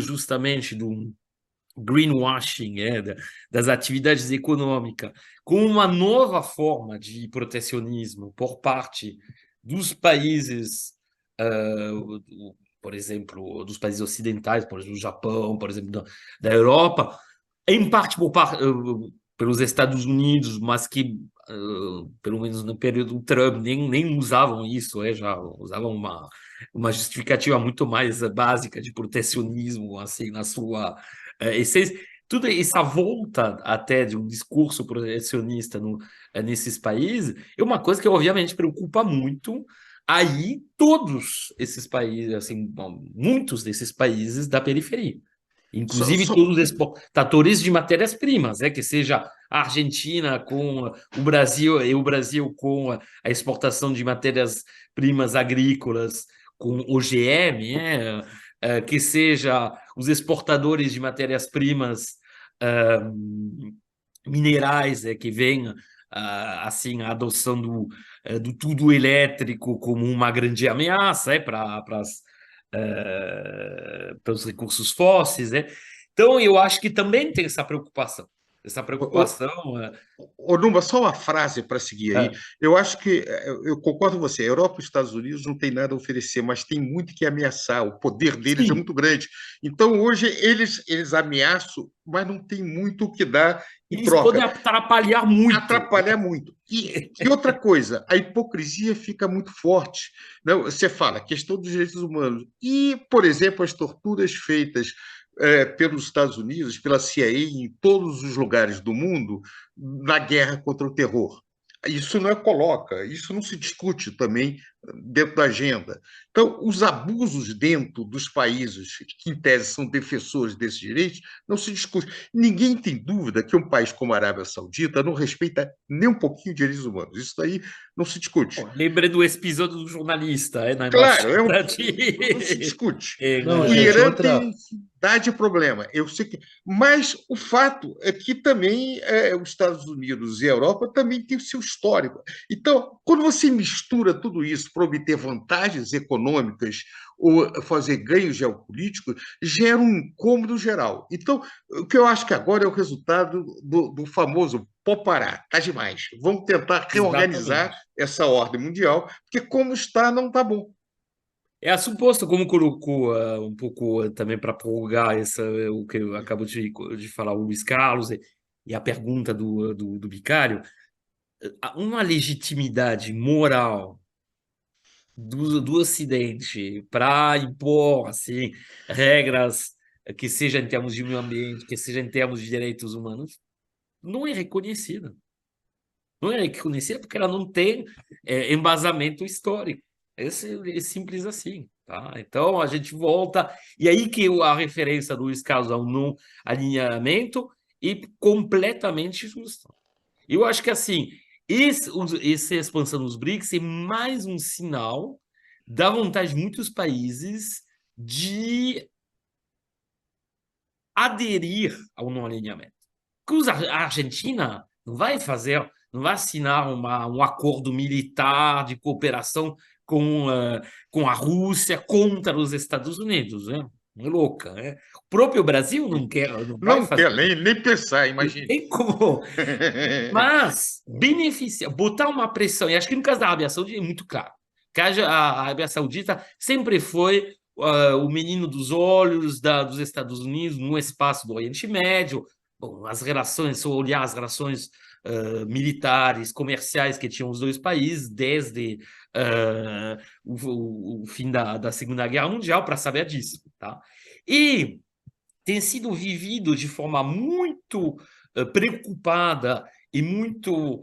justamente do greenwashing, das atividades econômicas, com uma nova forma de protecionismo por parte dos países, por exemplo, dos países ocidentais, por exemplo, do Japão, por exemplo, da Europa, em parte pelos Estados Unidos, mas que, pelo menos no período do Trump, nem usavam isso, já usavam uma justificativa muito mais básica de protecionismo, assim, na sua essência. Toda essa volta até de um discurso protecionista nesses países é uma coisa que, obviamente, preocupa muito aí todos esses países, assim, bom, muitos desses países da periferia. Só, Inclusive só- todos os exportadores de matérias-primas, que seja a Argentina com o Brasil e o Brasil com a exportação de matérias-primas agrícolas com OGM, que seja os exportadores de matérias-primas minerais, que vêm assim a adoção do tudo elétrico como uma grande ameaça para pelos recursos fósseis, né? Então, eu acho que também tem essa preocupação. Essa ô, preocupação. Ô, Numa, só uma frase para seguir aí. Eu acho que eu concordo com você. A Europa e os Estados Unidos não têm nada a oferecer, mas tem muito que ameaçar. O poder deles é Sim, muito grande. Então, hoje, eles ameaçam, mas não tem muito o que dar em eles podem troca. atrapalhar muito. Atrapalhar muito. E outra coisa, a hipocrisia fica muito forte. Não, você fala, questão dos direitos humanos. E, por exemplo, as torturas feitas pelos Estados Unidos, pela CIA, em todos os lugares do mundo, na guerra contra o terror. Isso não coloca, isso não se discute também dentro da agenda. Então, os abusos dentro dos países que, em tese, são defensores desses direitos, não se discute. Ninguém tem dúvida que um país como a Arábia Saudita não respeita nem um pouquinho direitos humanos. Isso daí não se discute. Lembre do episódio do jornalista, na Claro, embaixada não se discute. Não, O gente, Irã outra. tem dá de problema. Eu sei que, mas o fato é que também os Estados Unidos e a Europa também têm o seu histórico. Então, quando você mistura tudo isso para obter vantagens econômicas ou fazer ganhos geopolíticos, gera um incômodo geral. Então, o que eu acho que agora é o resultado do famoso pode parar, está demais. Vamos tentar reorganizar Exatamente. essa ordem mundial, porque como está, não está bom. É a suposto, como colocou um pouco também para prorrogar o que eu acabo de falar o Luiz Carlos e a pergunta do Bicário, uma legitimidade moral do Ocidente para impor assim, regras que seja em termos de meio ambiente, que seja em termos de direitos humanos, não é reconhecida. Não é reconhecida porque ela não tem embasamento histórico. É simples assim. Tá? Então, a gente volta... E aí que a referência do Luiz Carlos ao não alinhamento e completamente justa. Eu acho que, assim, essa expansão dos BRICS é mais um sinal da vontade de muitos países de aderir ao não alinhamento. Porque a Argentina não vai assinar um acordo militar de cooperação com a Rússia contra os Estados Unidos, né? É louca, né? O próprio Brasil não quer, não vai Não fazer. quer nem pensar, Não imagine. tem como. Mas beneficia, botar uma pressão, e acho que no caso da Arábia Saudita é muito claro, que a Arábia Saudita sempre foi o menino dos olhos dos Estados Unidos no espaço do Oriente Médio. Bom, as relações, se olhar as relações militares, comerciais que tinham os dois países desde o fim da Segunda Guerra Mundial, para saber disso. Tá? E tem sido vivido de forma muito preocupada e muito,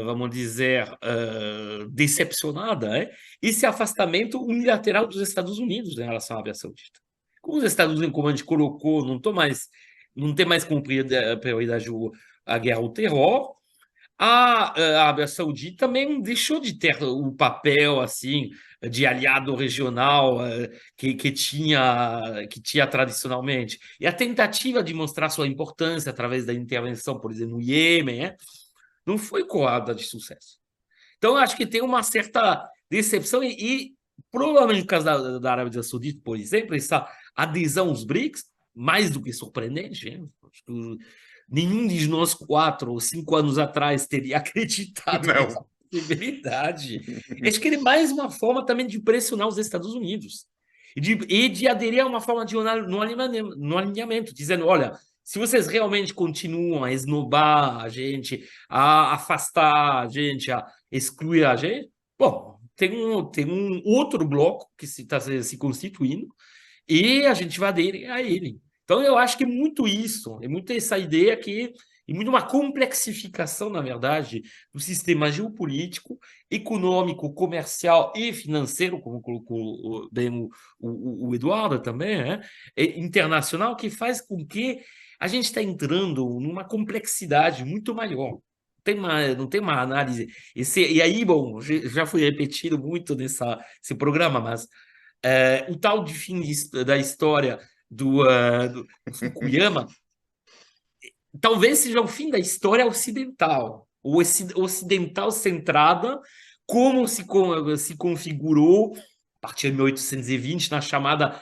vamos dizer, decepcionada, esse afastamento unilateral dos Estados Unidos em relação à Arábia Saudita. Como os Estados Unidos, como a gente colocou, não tem mais como prioridade a guerra ao terror, A Arábia Saudita também deixou de ter o papel assim de aliado regional que tinha tradicionalmente. E a tentativa de mostrar sua importância através da intervenção, por exemplo, no Iêmen, não foi coada de sucesso. Então, eu acho que tem uma certa decepção e provavelmente no caso da Arábia Saudita, por exemplo, essa adesão aos BRICS, mais do que surpreendente, hein? Acho que nenhum de nós 4 ou 5 anos atrás teria acreditado nessa Não. possibilidade. Acho que ele é mais uma forma também de pressionar os Estados Unidos e de aderir a uma forma de no alinhamento, dizendo, olha, se vocês realmente continuam a esnobar a gente, a afastar a gente, a excluir a gente, bom, tem um outro bloco que está se constituindo e a gente vai aderir a ele. Então, eu acho que é muito isso, é muito essa ideia que e muito uma complexificação, na verdade, do sistema geopolítico, econômico, comercial e financeiro, como colocou bem o Eduardo também, né? Internacional, que faz com que a gente está entrando numa complexidade muito maior. Não tem uma análise. E aí, bom, já foi repetido muito nesse programa, mas o tal de fim da história do Fukuyama talvez seja o fim da história ocidental, ou ocidental centrada, como se configurou a partir de 1820 na chamada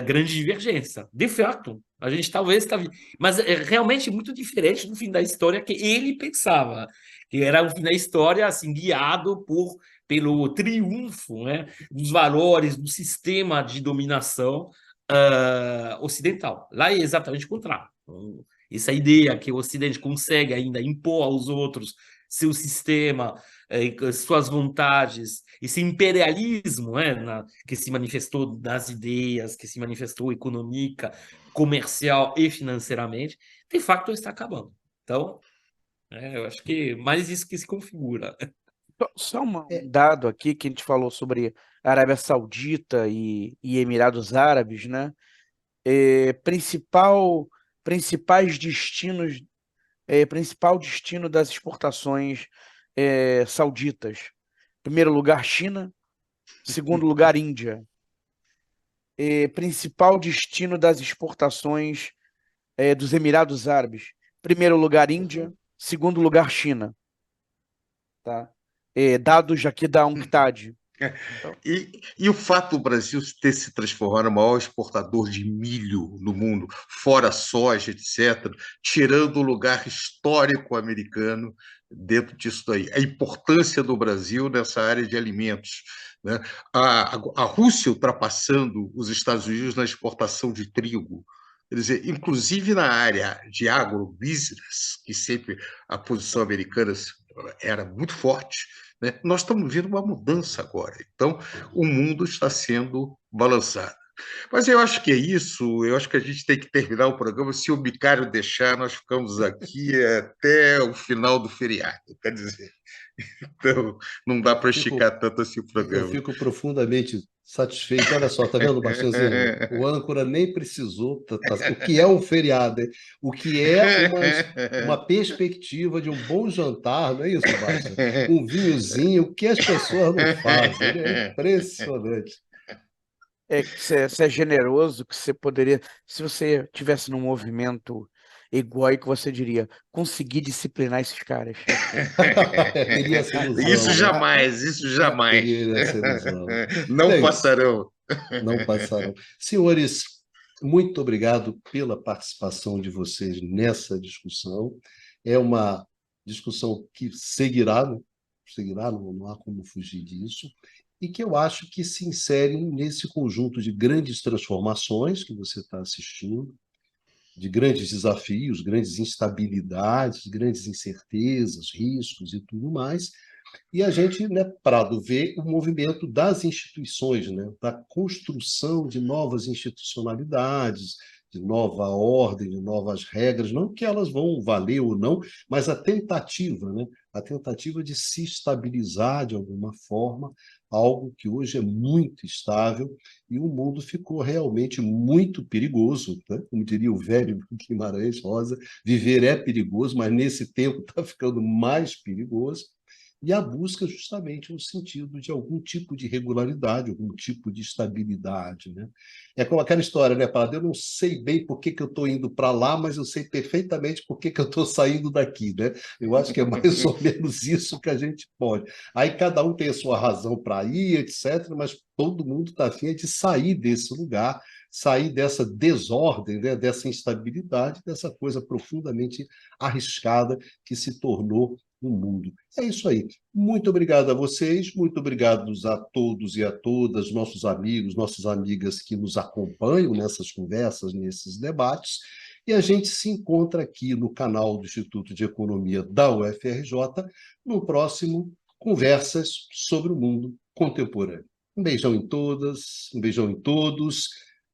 Grande Divergência. De fato, a gente talvez está... Mas é realmente muito diferente do fim da história que ele pensava, que era o fim da história assim, guiado pelo triunfo, né, dos valores do sistema de dominação ocidental. Lá é exatamente o contrário. Essa ideia que o Ocidente consegue ainda impor aos outros seu sistema, suas vontades, esse imperialismo, que se manifestou nas ideias, que se manifestou econômica, comercial e financeiramente, de fato está acabando. Então, eu acho que mais isso que se configura. Só um dado aqui que a gente falou sobre Arábia Saudita e Emirados Árabes, né? Principais destinos, principal destino das exportações sauditas. Primeiro lugar, China. Segundo lugar, Índia. Principal destino das exportações dos Emirados Árabes. Primeiro lugar, Índia. Segundo lugar, China. Tá? Dados aqui da UNCTAD. Então, E o fato do Brasil ter se transformado no maior exportador de milho no mundo, fora soja, etc., tirando o lugar histórico americano dentro disso daí. A importância do Brasil nessa área de alimentos. Né? A Rússia ultrapassando os Estados Unidos na exportação de trigo. Quer dizer, inclusive na área de agrobusiness, que sempre a posição americana era muito forte, né? Nós estamos vendo uma mudança agora. Então, o mundo está sendo balançado. Mas eu acho que é isso. Eu acho que a gente tem que terminar o programa. Se o Bicário deixar, nós ficamos aqui até o final do feriado. Quer dizer, então não dá para esticar tanto assim o Eu programa. fico profundamente satisfeito. Olha só, tá vendo, Bastianzinho? O âncora nem precisou. O que é um feriado? Hein? O que é uma perspectiva de um bom jantar, não é isso, Basta? Um vinhozinho, o que as pessoas não fazem. É impressionante. que você é generoso, que você poderia, se você tivesse num movimento egóico, você diria, consegui disciplinar esses caras. Teria essa ilusão, Isso né? jamais, isso jamais. Teria essa ilusão. Não Bem, passarão. não passarão. Senhores, muito obrigado pela participação de vocês nessa discussão. É uma discussão que seguirá, né? Seguirá, não há como fugir disso, e que eu acho que se insere nesse conjunto de grandes transformações que você está assistindo, de grandes desafios, grandes instabilidades, grandes incertezas, riscos e tudo mais. E a gente, né, Prado, vê o movimento das instituições, né, da construção de novas institucionalidades, de nova ordem, de novas regras, não que elas vão valer ou não, mas a tentativa, né? A tentativa de se estabilizar de alguma forma, algo que hoje é muito estável, e o mundo ficou realmente muito perigoso, né? Como diria o velho Guimarães Rosa, viver é perigoso, mas nesse tempo está ficando mais perigoso, e a busca justamente no sentido de algum tipo de regularidade, algum tipo de estabilidade, né? É como aquela história, né, Parada? Eu não sei bem por que que eu estou indo para lá, mas eu sei perfeitamente por que que eu estou saindo daqui, né? Eu acho que é mais ou menos isso que a gente pode. Aí cada um tem a sua razão para ir, etc., mas todo mundo está afim de sair desse lugar, sair dessa desordem, né, dessa instabilidade, dessa coisa profundamente arriscada que se tornou o mundo. É isso aí. Muito obrigado a vocês, muito obrigado a todos e a todas, nossos amigos, nossas amigas que nos acompanham nessas conversas, nesses debates. E a gente se encontra aqui no canal do Instituto de Economia da UFRJ, no próximo Conversas sobre o Mundo Contemporâneo. Um beijão em todas, um beijão em todos.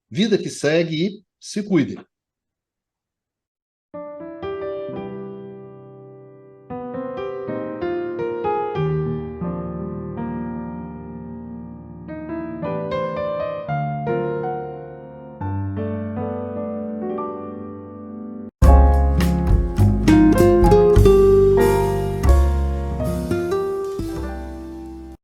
Vida que segue e se cuidem.